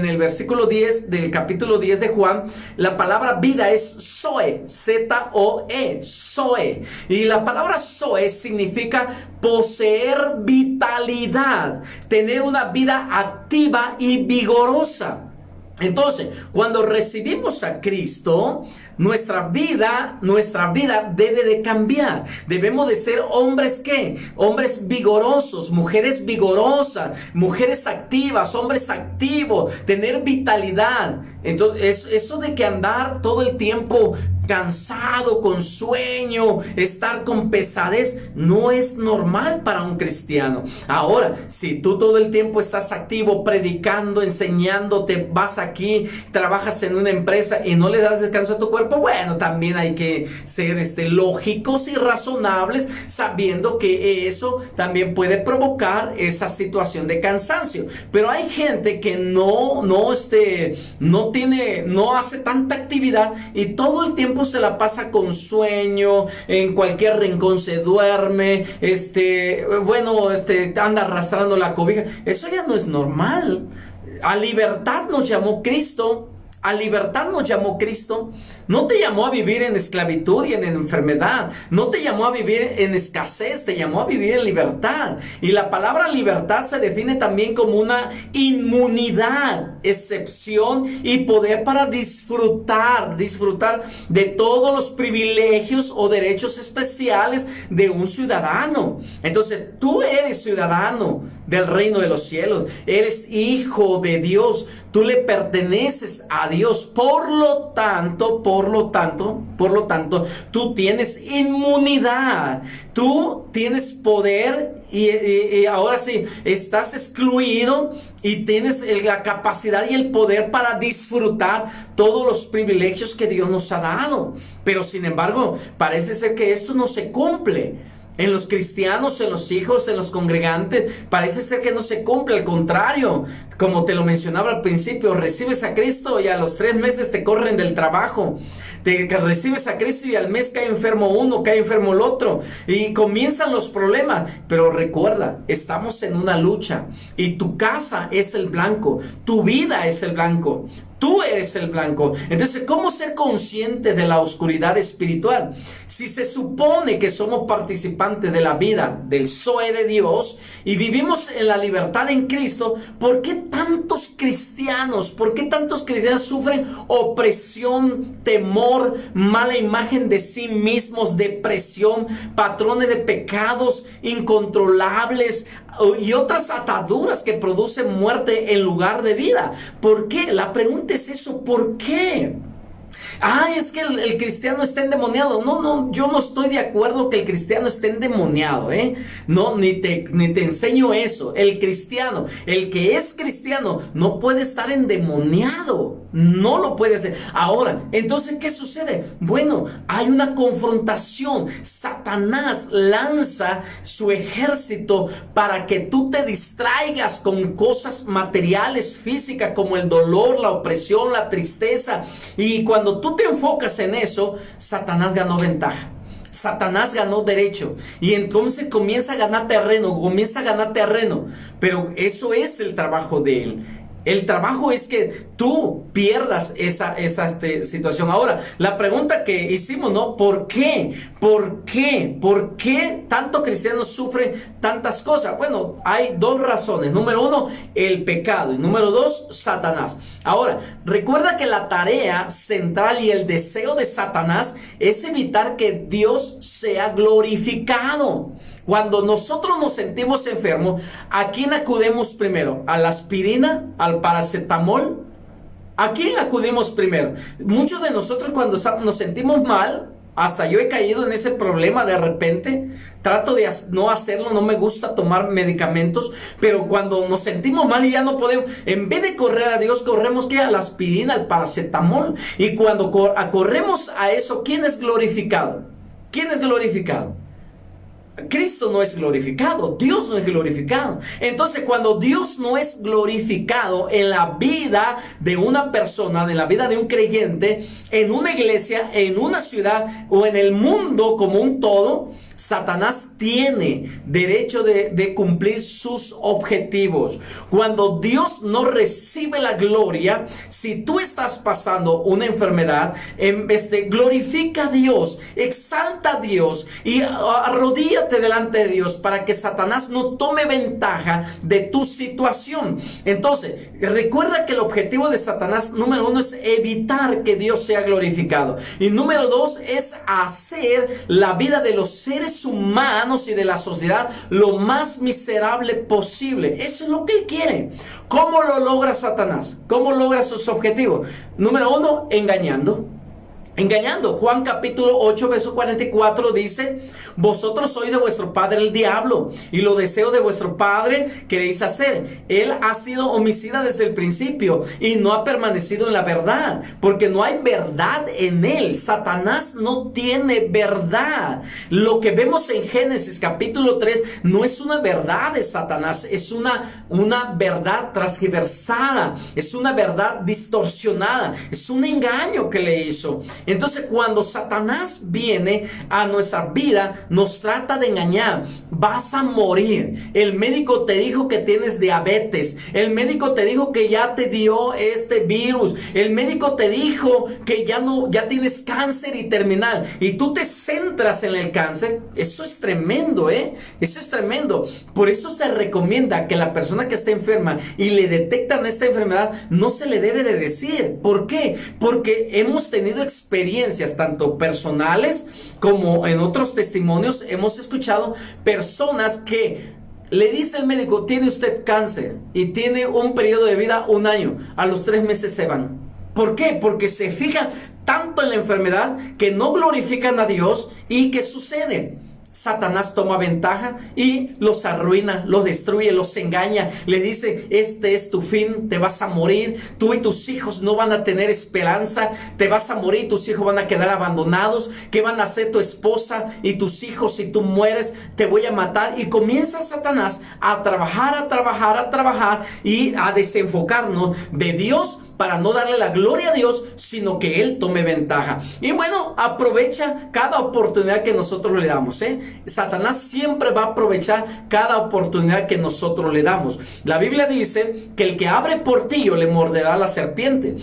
el versículo 10 del capítulo 10 de Juan, la palabra vida es Zoe, Z-O-E, Zoe. Y la palabra Zoe significa poseer vitalidad, tener una vida activa y vigorosa. Entonces, cuando recibimos a Cristo, nuestra vida debe de cambiar. Debemos de ser hombres, ¿qué? Hombres vigorosos, mujeres vigorosas, mujeres activas, hombres activos, tener vitalidad. Entonces, eso de que andar todo el tiempo cansado, con sueño, estar con pesadez, no es normal para un cristiano. Ahora, si tú todo el tiempo estás activo, predicando, enseñando, te vas aquí, trabajas en una empresa y no le das descanso a tu cuerpo, bueno, también hay que ser lógicos y razonables, sabiendo que eso también puede provocar esa situación de cansancio. Pero hay gente que no hace tanta actividad y todo el tiempo se la pasa con sueño, en cualquier rincón se duerme, anda arrastrando la cobija. Eso ya no es normal. A libertad nos llamó Cristo. A libertad nos llamó Cristo. No te llamó a vivir en esclavitud y en enfermedad. No te llamó a vivir en escasez. Te llamó a vivir en libertad. Y la palabra libertad se define también como una inmunidad, excepción y poder para disfrutar de todos los privilegios o derechos especiales de un ciudadano. Entonces, tú eres ciudadano del reino de los cielos. Eres hijo de Dios. Tú le perteneces a Dios. Por lo tanto, tú tienes inmunidad. Tú tienes poder y ahora sí, estás excluido y tienes la capacidad y el poder para disfrutar todos los privilegios que Dios nos ha dado. Pero sin embargo, parece ser que esto no se cumple. En los cristianos, en los hijos, en los congregantes, parece ser que no se cumple. Al contrario, como te lo mencionaba al principio, recibes a Cristo y a los 3 meses te corren del trabajo. que recibes a Cristo y al mes cae enfermo uno, cae enfermo el otro y comienzan los problemas. Pero recuerda, estamos en una lucha y tu casa es el blanco, tu vida es el blanco. Tú eres el blanco. Entonces, ¿cómo ser consciente de la oscuridad espiritual? Si se supone que somos participantes de la vida del Zoe de Dios y vivimos en la libertad en Cristo, ¿por qué tantos cristianos sufren opresión, temor, mala imagen de sí mismos, depresión, patrones de pecados incontrolables y otras ataduras que producen muerte en lugar de vida? ¿Por qué? La pregunta es eso, ¿por qué? Es que el cristiano está endemoniado. No, yo no estoy de acuerdo que el cristiano esté endemoniado, No, ni te enseño eso. El cristiano, el que es cristiano, no puede estar endemoniado. No lo puede hacer. Ahora, entonces, ¿qué sucede? Bueno, hay una confrontación. Satanás lanza su ejército para que tú te distraigas con cosas materiales, físicas, como el dolor, la opresión, la tristeza. Y cuando tú te enfocas en eso, Satanás ganó ventaja. Satanás ganó derecho y entonces comienza a ganar terreno, pero eso es el trabajo de él. El trabajo es que tú pierdas esa situación. Ahora, la pregunta que hicimos, ¿no? ¿Por qué? ¿Por qué tantos cristianos sufren tantas cosas? Bueno, hay dos razones. Número uno, el pecado. Y número dos, Satanás. Ahora, recuerda que la tarea central y el deseo de Satanás es evitar que Dios sea glorificado. Cuando nosotros nos sentimos enfermos, ¿a quién acudimos primero? ¿A la aspirina? ¿Al paracetamol? ¿A quién acudimos primero? Muchos de nosotros cuando nos sentimos mal, hasta yo he caído en ese problema de repente, trato de no hacerlo, no me gusta tomar medicamentos, pero cuando nos sentimos mal y ya no podemos, en vez de correr a Dios, corremos ¿qué? A la aspirina, al paracetamol. Y cuando corremos a eso, ¿quién es glorificado? ¿Quién es glorificado? Cristo no es glorificado, Dios no es glorificado. Entonces, cuando Dios no es glorificado en la vida de una persona, en la vida de un creyente, en una iglesia, en una ciudad o en el mundo como un todo, Satanás tiene derecho de cumplir sus objetivos. Cuando Dios no recibe la gloria, si tú estás pasando una enfermedad, glorifica a Dios, exalta a Dios y arrodíllate delante de Dios para que Satanás no tome ventaja de tu situación. Entonces, recuerda que el objetivo de Satanás, número uno, es evitar que Dios sea glorificado. Y número dos, es hacer la vida de los seres humanos y de la sociedad lo más miserable posible. Eso es lo que él quiere. ¿Cómo lo logra Satanás? ¿Cómo logra sus objetivos? Número uno, engañando. Juan capítulo 8 verso 44 dice: vosotros sois de vuestro padre el diablo, y los deseos de vuestro padre queréis hacer. Él ha sido homicida desde el principio y no ha permanecido en la verdad, porque no hay verdad en él. Satanás no tiene verdad. Lo que vemos en Génesis capítulo 3 no es una verdad de Satanás, es una verdad transgiversada, es una verdad distorsionada, es un engaño que le hizo. Entonces, cuando Satanás viene a nuestra vida, nos trata de engañar. Vas a morir. El médico te dijo que tienes diabetes. El médico te dijo que ya te dio este virus. El médico te dijo que ya tienes cáncer y terminal. Y tú te centras en el cáncer. Eso es tremendo, Eso es tremendo. Por eso se recomienda que la persona que está enferma y le detectan esta enfermedad, no se le debe de decir. ¿Por qué? Porque hemos tenido experiencias tanto personales como en otros testimonios. Hemos escuchado personas que le dice el médico: tiene usted cáncer y tiene un periodo de vida 1 año. A los 3 meses se van. ¿Por qué? Porque se fijan tanto en la enfermedad que no glorifican a Dios. ¿Y qué sucede? Satanás toma ventaja y los arruina, los destruye, los engaña. Le dice: este es tu fin, te vas a morir, tú y tus hijos no van a tener esperanza, te vas a morir, tus hijos van a quedar abandonados. ¿Qué van a hacer tu esposa y tus hijos si tú mueres? Te voy a matar. Y comienza Satanás a trabajar y a desenfocarnos de Dios para no darle la gloria a Dios, sino que Él tome ventaja. Y bueno, aprovecha cada oportunidad que nosotros le damos, Satanás siempre va a aprovechar cada oportunidad que nosotros le damos. La Biblia dice que el que abre portillo le morderá la serpiente.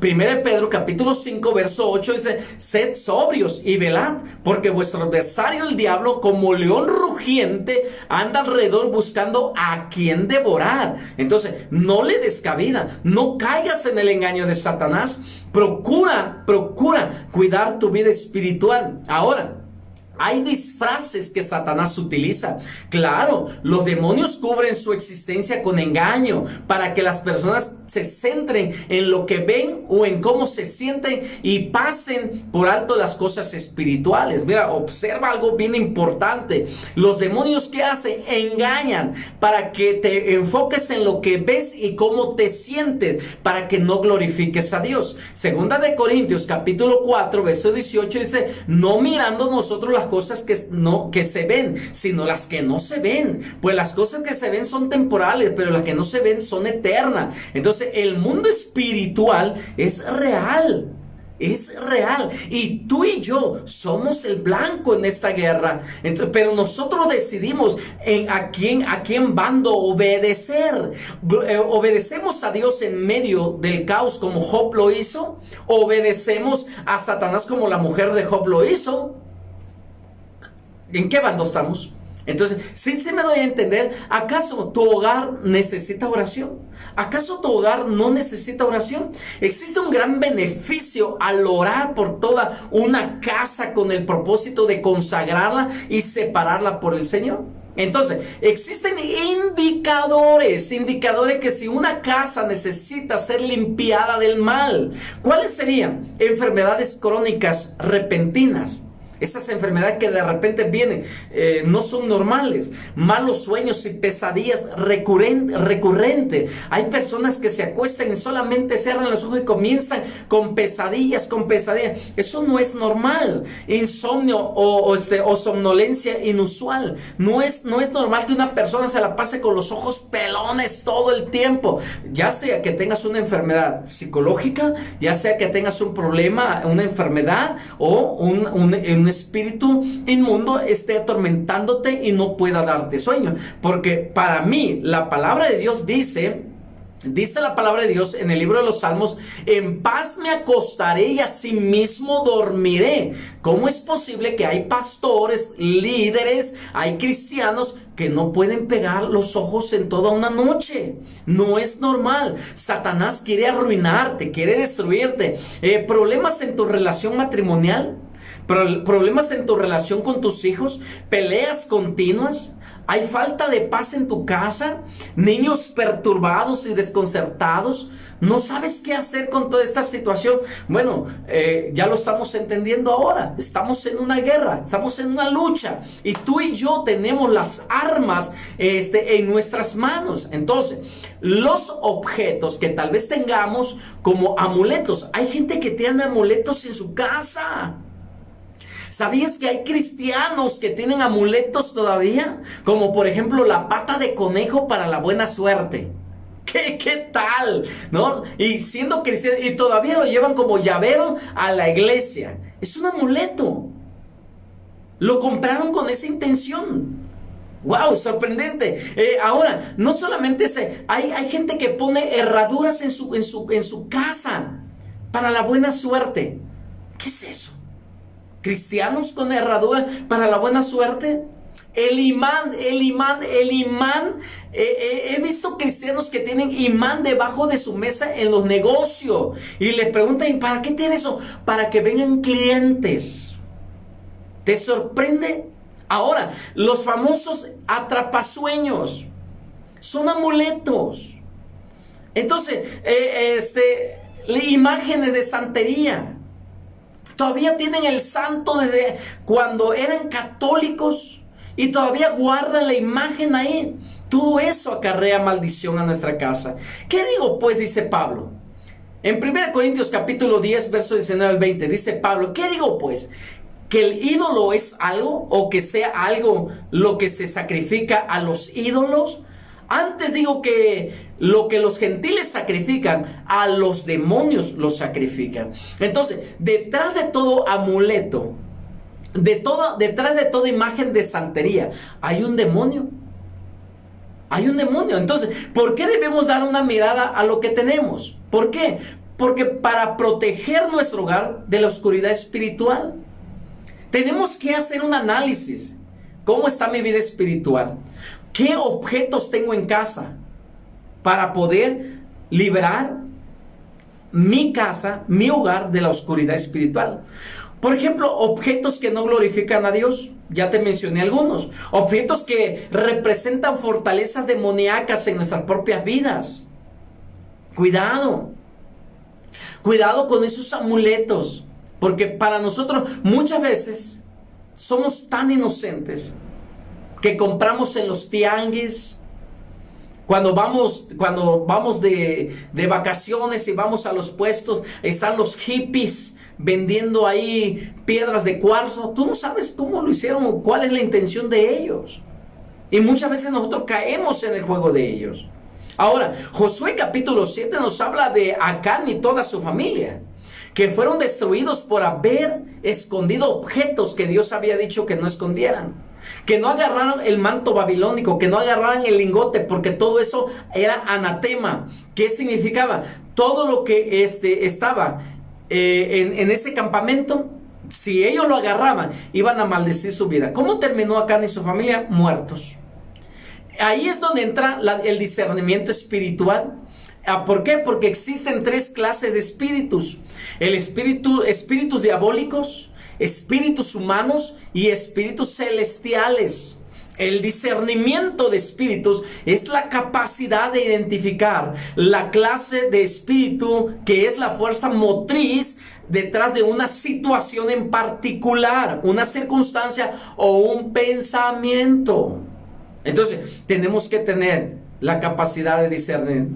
1 Pedro capítulo 5 verso 8 dice: sed sobrios y velad, porque vuestro adversario el diablo, como león rugiente, anda alrededor buscando a quien devorar. Entonces, no le des cabida, no caigas en el engaño de Satanás. Procura cuidar tu vida espiritual. Ahora, hay disfraces que Satanás utiliza. Claro, los demonios cubren su existencia con engaño para que las personas se centren en lo que ven o en cómo se sienten y pasen por alto las cosas espirituales. Mira, observa algo bien importante. Los demonios, ¿qué hacen? Engañan para que te enfoques en lo que ves y cómo te sientes, para que no glorifiques a Dios. Segunda de Corintios capítulo 4 verso 18 dice: no mirando nosotros las cosas que se ven, sino las que no se ven. Pues las cosas que se ven son temporales, pero las que no se ven son eternas. Entonces, el mundo espiritual es real. Es real, y tú y yo somos el blanco en esta guerra. Entonces, pero nosotros decidimos a quién bando obedecer. ¿Obedecemos a Dios en medio del caos como Job lo hizo? ¿Obedecemos a Satanás como la mujer de Job lo hizo? ¿En qué bando estamos? Entonces, sí me doy a entender. ¿Acaso tu hogar necesita oración? ¿Acaso tu hogar no necesita oración? Existe un gran beneficio al orar por toda una casa con el propósito de consagrarla y separarla por el Señor. Entonces, existen indicadores que si una casa necesita ser limpiada del mal, ¿cuáles serían? Enfermedades crónicas repentinas. Esas enfermedades que de repente vienen no son normales. Malos sueños y pesadillas recurrentes. Hay personas que se acuestan y solamente cierran los ojos y comienzan con pesadillas. Eso no es normal. Insomnio o somnolencia inusual. No es normal que una persona se la pase con los ojos pelones todo el tiempo. Ya sea que tengas una enfermedad psicológica, ya sea que tengas un problema, una enfermedad o un espíritu inmundo esté atormentándote y no pueda darte sueño. Porque para mí la palabra de Dios dice la palabra de Dios en el libro de los Salmos: en paz me acostaré y asimismo dormiré. ¿Cómo es posible que hay pastores, líderes, hay cristianos que no pueden pegar los ojos en toda una noche? No es normal. Satanás quiere arruinarte, quiere destruirte. Problemas en tu relación matrimonial, problemas en tu relación con tus hijos, peleas continuas, hay falta de paz en tu casa, niños perturbados y desconcertados, no sabes qué hacer con toda esta situación. Bueno, ya lo estamos entendiendo ahora. Estamos en una guerra, estamos en una lucha, y tú y yo tenemos las armas en nuestras manos. Entonces, los objetos que tal vez tengamos como amuletos, hay gente que tiene amuletos en su casa. ¿Sabías que hay cristianos que tienen amuletos todavía? Como por ejemplo la pata de conejo para la buena suerte. ¿Qué tal? ¿No? Y siendo cristianos, y todavía lo llevan como llavero a la iglesia. Es un amuleto. Lo compraron con esa intención. ¡Wow! Sorprendente. Ahora, no solamente hay gente que pone herraduras en su casa para la buena suerte. ¿Qué es eso? ¿Cristianos con herradura para la buena suerte? El imán. He visto cristianos que tienen imán debajo de su mesa en los negocios y les preguntan: ¿para qué tiene eso? Para que vengan clientes. ¿Te sorprende? Ahora, los famosos atrapasueños son amuletos. Entonces, imágenes de santería. Todavía tienen el santo desde cuando eran católicos y todavía guardan la imagen ahí. Todo eso acarrea maldición a nuestra casa. ¿Qué digo pues? Dice Pablo. En 1 Corintios capítulo 10, verso 19 al 20, dice Pablo: ¿qué digo pues? ¿Que el ídolo es algo, o que sea algo lo que se sacrifica a los ídolos? Antes digo que lo que los gentiles sacrifican, a los demonios los sacrifican. Entonces, detrás de todo amuleto, detrás de toda imagen de santería, hay un demonio. Hay un demonio. Entonces, ¿por qué debemos dar una mirada a lo que tenemos? ¿Por qué? Porque para proteger nuestro hogar de la oscuridad espiritual, tenemos que hacer un análisis. ¿Cómo está mi vida espiritual? ¿Qué objetos tengo en casa para poder liberar mi casa, mi hogar de la oscuridad espiritual? Por ejemplo, objetos que no glorifican a Dios. Ya te mencioné algunos. Objetos que representan fortalezas demoníacas en nuestras propias vidas. Cuidado. Cuidado con esos amuletos. Porque para nosotros muchas veces somos tan inocentes que compramos en los tianguis. Cuando vamos de vacaciones y vamos a los puestos, están los hippies vendiendo ahí piedras de cuarzo. Tú no sabes cómo lo hicieron o cuál es la intención de ellos. Y muchas veces nosotros caemos en el juego de ellos. Ahora, Josué capítulo 7 nos habla de Acán y toda su familia, que fueron destruidos por haber escondido objetos que Dios había dicho que no escondieran. Que no agarraran el manto babilónico, que no agarraran el lingote, porque todo eso era anatema. ¿Qué significaba? Todo lo que estaba en ese campamento, si ellos lo agarraban, iban a maldecir su vida. ¿Cómo terminó Acán y su familia? Muertos. Ahí es donde entra el discernimiento espiritual. ¿Por qué? Porque existen tres clases de espíritus. Espíritus diabólicos, espíritus humanos y espíritus celestiales. El discernimiento de espíritus es la capacidad de identificar la clase de espíritu que es la fuerza motriz detrás de una situación en particular, una circunstancia o un pensamiento. Entonces, tenemos que tener la capacidad de discernir.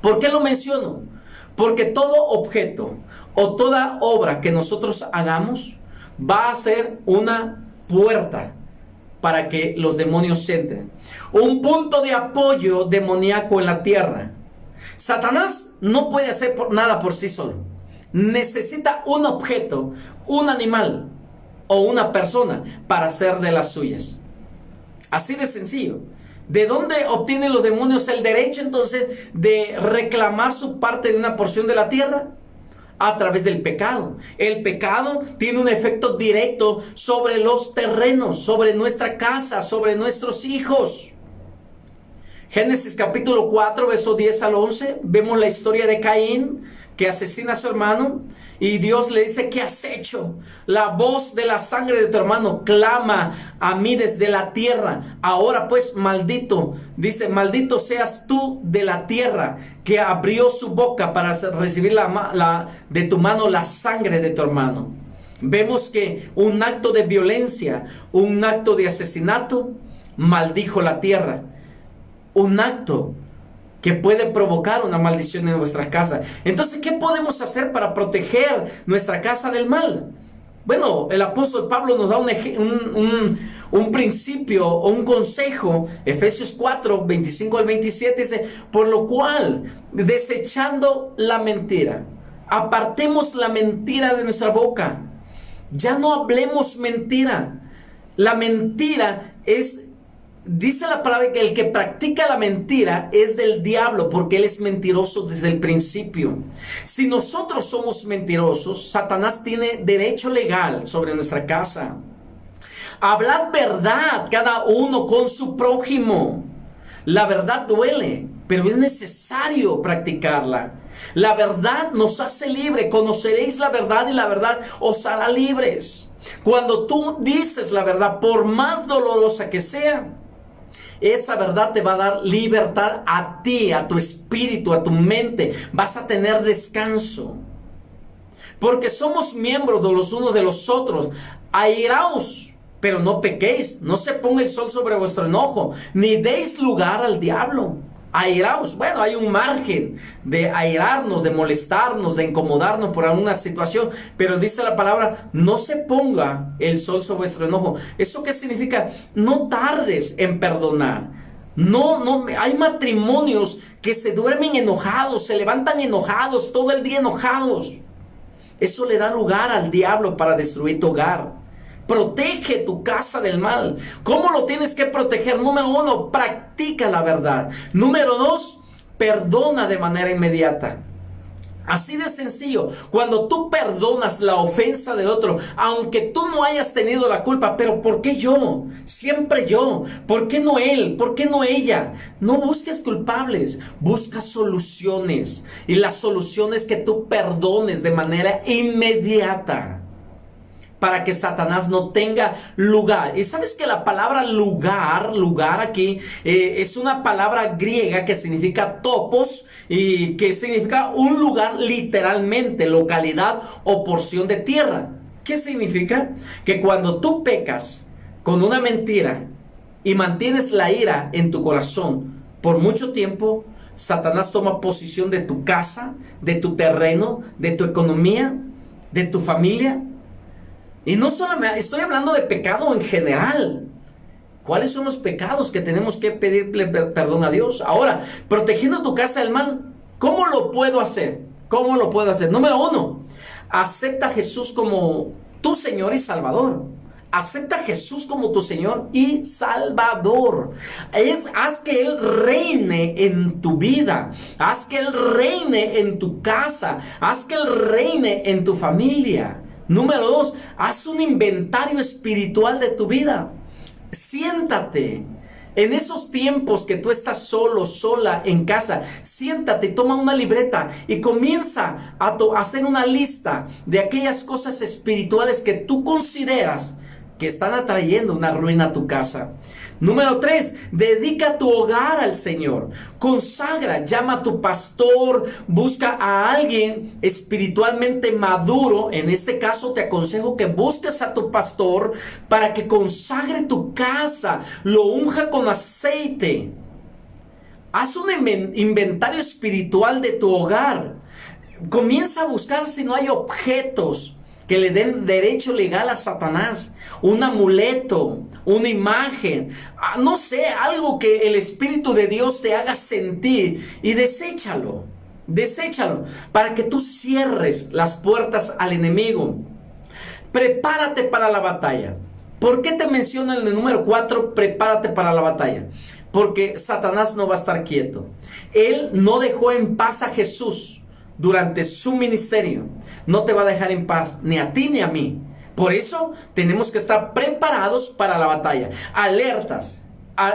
¿Por qué lo menciono? Porque todo objeto o toda obra que nosotros hagamos va a ser una puerta para que los demonios entren. Un punto de apoyo demoníaco en la tierra. Satanás no puede hacer nada por sí solo. Necesita un objeto, un animal o una persona para hacer de las suyas. Así de sencillo. ¿De dónde obtienen los demonios el derecho entonces de reclamar su parte de una porción de la tierra? A través del pecado. El pecado tiene un efecto directo sobre los terrenos, sobre nuestra casa, sobre nuestros hijos. Génesis capítulo 4, versos 10 al 11, vemos la historia de Caín, que asesina a su hermano, y Dios le dice: ¿qué has hecho? La voz de la sangre de tu hermano clama a mí desde la tierra. Ahora pues, maldito, dice, maldito seas tú de la tierra, que abrió su boca para recibir de tu mano la sangre de tu hermano. Vemos que un acto de violencia, un acto de asesinato, maldijo la tierra. Un acto que puede provocar una maldición en nuestras casas. Entonces, ¿qué podemos hacer para proteger nuestra casa del mal? Bueno, el apóstol Pablo nos da un principio o un consejo. Efesios 4, 25 al 27 dice: por lo cual, desechando la mentira, apartemos la mentira de nuestra boca. Ya no hablemos mentira. La mentira es... Dice la palabra que el que practica la mentira es del diablo, porque él es mentiroso desde el principio. Si nosotros somos mentirosos, Satanás tiene derecho legal sobre nuestra casa. Hablad verdad cada uno con su prójimo. La verdad duele, pero es necesario practicarla. La verdad nos hace libre. Conoceréis la verdad y la verdad os hará libres. Cuando tú dices la verdad, por más dolorosa que sea, esa verdad te va a dar libertad a ti, a tu espíritu, a tu mente. Vas a tener descanso. Porque somos miembros de los unos de los otros. Airaos, pero no pequéis. No se ponga el sol sobre vuestro enojo, ni deis lugar al diablo. Airaos. Bueno, hay un margen de airarnos, de molestarnos, de incomodarnos por alguna situación. Pero dice la palabra: no se ponga el sol sobre vuestro enojo. ¿Eso qué significa? No tardes en perdonar. No, hay matrimonios que se duermen enojados, se levantan enojados, todo el día enojados. Eso le da lugar al diablo para destruir tu hogar. Protege tu casa del mal. ¿Cómo lo tienes que proteger? Número 1, practica la verdad. Número 2, perdona de manera inmediata. Así de sencillo. Cuando tú perdonas la ofensa del otro, aunque tú no hayas tenido la culpa, pero ¿por qué yo? Siempre yo. ¿Por qué no él? ¿Por qué no ella? No busques culpables, busca soluciones. Y la solución es que tú perdones de manera inmediata, para que Satanás no tenga lugar. Y sabes que la palabra lugar aquí, es una palabra griega que significa topos, y que significa un lugar literalmente, localidad o porción de tierra. ¿Qué significa? Que cuando tú pecas con una mentira y mantienes la ira en tu corazón por mucho tiempo, Satanás toma posesión de tu casa, de tu terreno, de tu economía, de tu familia. Y no solamente estoy hablando de pecado en general. ¿Cuáles son los pecados que tenemos que pedirle perdón a Dios? Ahora, protegiendo tu casa del mal, ¿cómo lo puedo hacer? ¿Cómo lo puedo hacer? Número 1, acepta a Jesús como tu Señor y Salvador. Acepta a Jesús como tu Señor y Salvador. Haz que Él reine en tu vida. Haz que Él reine en tu casa. Haz que Él reine en tu familia. Número 2, haz un inventario espiritual de tu vida. Siéntate. En esos tiempos que tú estás solo, sola en casa, siéntate y toma una libreta y comienza a hacer una lista de aquellas cosas espirituales que tú consideras que están atrayendo una ruina a tu casa. Número 3, dedica tu hogar al Señor. Consagra, llama a tu pastor, busca a alguien espiritualmente maduro. En este caso te aconsejo que busques a tu pastor para que consagre tu casa, lo unja con aceite. Haz un inventario espiritual de tu hogar. Comienza a buscar si no hay objetos que le den derecho legal a Satanás, un amuleto, una imagen, no sé, algo que el Espíritu de Dios te haga sentir, y deséchalo para que tú cierres las puertas al enemigo. Prepárate para la batalla. ¿Por qué te menciono en el número 4, prepárate para la batalla? Porque Satanás no va a estar quieto. Él no dejó en paz a Jesús durante su ministerio. No te va a dejar en paz, ni a ti ni a mí. Por eso tenemos que estar preparados para la batalla, alertas,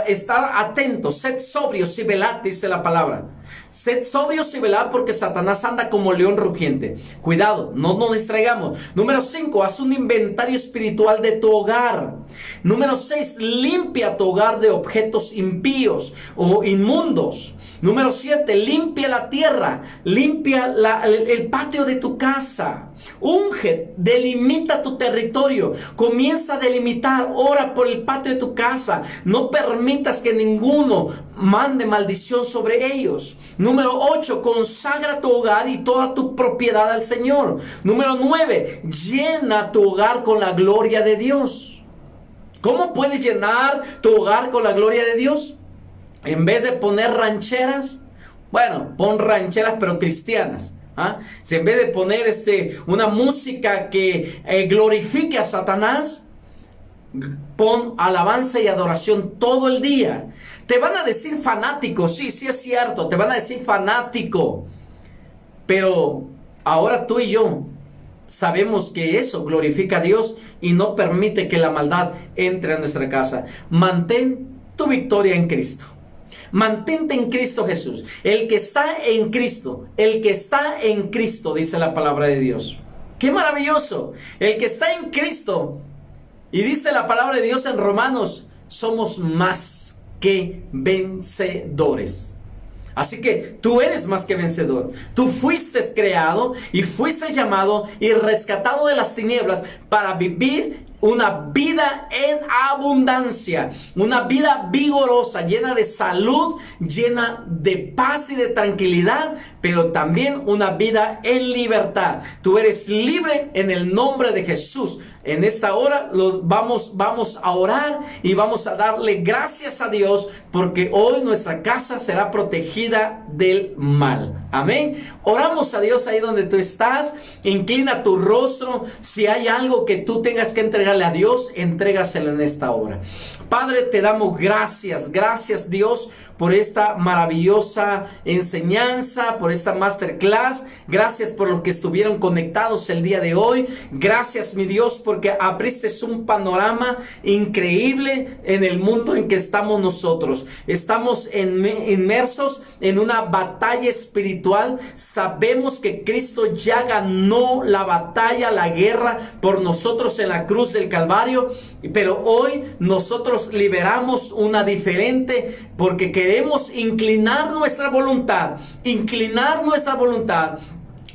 estar atentos, sed sobrios y velad, dice la palabra. Sed sobrios y velad, porque Satanás anda como león rugiente. Cuidado, no nos distraigamos. Número 5, haz un inventario espiritual de tu hogar. Número 6, limpia tu hogar de objetos impíos o inmundos. Número 7, limpia la tierra, limpia el patio de tu casa. Unge, delimita tu territorio, comienza a delimitar, ora por el patio de tu casa. No permitas que ninguno mande maldición sobre ellos. Número 8, consagra tu hogar y toda tu propiedad al Señor. Número 9, llena tu hogar con la gloria de Dios. ¿Cómo puedes llenar tu hogar con la gloria de Dios? En vez de poner rancheras, bueno, pon rancheras pero cristianas. Si en vez de poner una música que glorifique a Satanás, pon alabanza y adoración todo el día. Te van a decir fanático, sí es cierto, te van a decir fanático, pero ahora tú y yo sabemos que eso glorifica a Dios y no permite que la maldad entre a nuestra casa. Mantén tu victoria en Cristo. Mantente en Cristo Jesús. El que está en Cristo, dice la palabra de Dios. ¡Qué maravilloso! El que está en Cristo, y dice la palabra de Dios en Romanos, somos más que vencedores. Así que tú eres más que vencedor. Tú fuiste creado y fuiste llamado y rescatado de las tinieblas para vivir una vida en abundancia, una vida vigorosa, llena de salud, llena de paz y de tranquilidad, pero también una vida en libertad. Tú eres libre en el nombre de Jesús. En esta hora vamos a orar y vamos a darle gracias a Dios porque hoy nuestra casa será protegida del mal. Amén. Oramos a Dios ahí donde tú estás. Inclina tu rostro. Si hay algo que tú tengas que entregarle a Dios, entrégaselo en esta hora. Padre, te damos gracias. Gracias, Dios, por esta maravillosa enseñanza, por esta masterclass. Gracias por los que estuvieron conectados el día de hoy. Gracias, mi Dios, porque abriste un panorama increíble en el mundo en que estamos nosotros. Estamos inmersos en una batalla espiritual. Sabemos que Cristo ya ganó la batalla, la guerra por nosotros en la cruz del Calvario, pero hoy nosotros liberamos una diferente porque queremos inclinar nuestra voluntad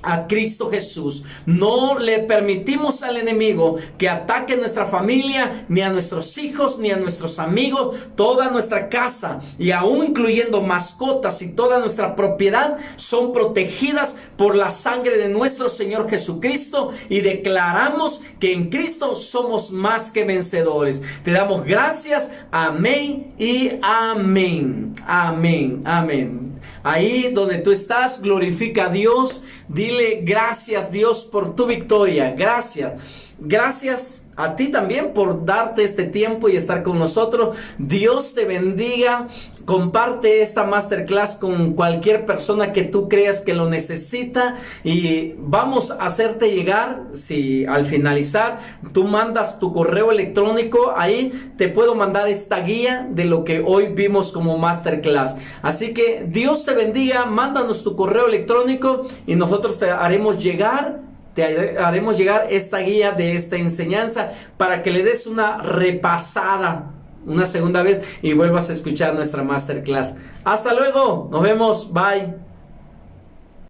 a Cristo Jesús. No le permitimos al enemigo que ataque nuestra familia, ni a nuestros hijos, ni a nuestros amigos, toda nuestra casa, y aún incluyendo mascotas y toda nuestra propiedad, son protegidas por la sangre de nuestro Señor Jesucristo, y declaramos que en Cristo somos más que vencedores. Te damos gracias. Amén y amén. Amén. Amén. Ahí donde tú estás, glorifica a Dios. Dile gracias, Dios, por tu victoria. Gracias. Gracias a ti también por darte este tiempo y estar con nosotros. Dios te bendiga. Comparte esta masterclass con cualquier persona que tú creas que lo necesita, y vamos a hacerte llegar, si al finalizar tú mandas tu correo electrónico, ahí te puedo mandar esta guía de lo que hoy vimos como masterclass. Así que Dios te bendiga. Mándanos tu correo electrónico y nosotros te haremos llegar esta guía de esta enseñanza para que le des una repasada una segunda vez y vuelvas a escuchar nuestra masterclass. Hasta luego, nos vemos, bye.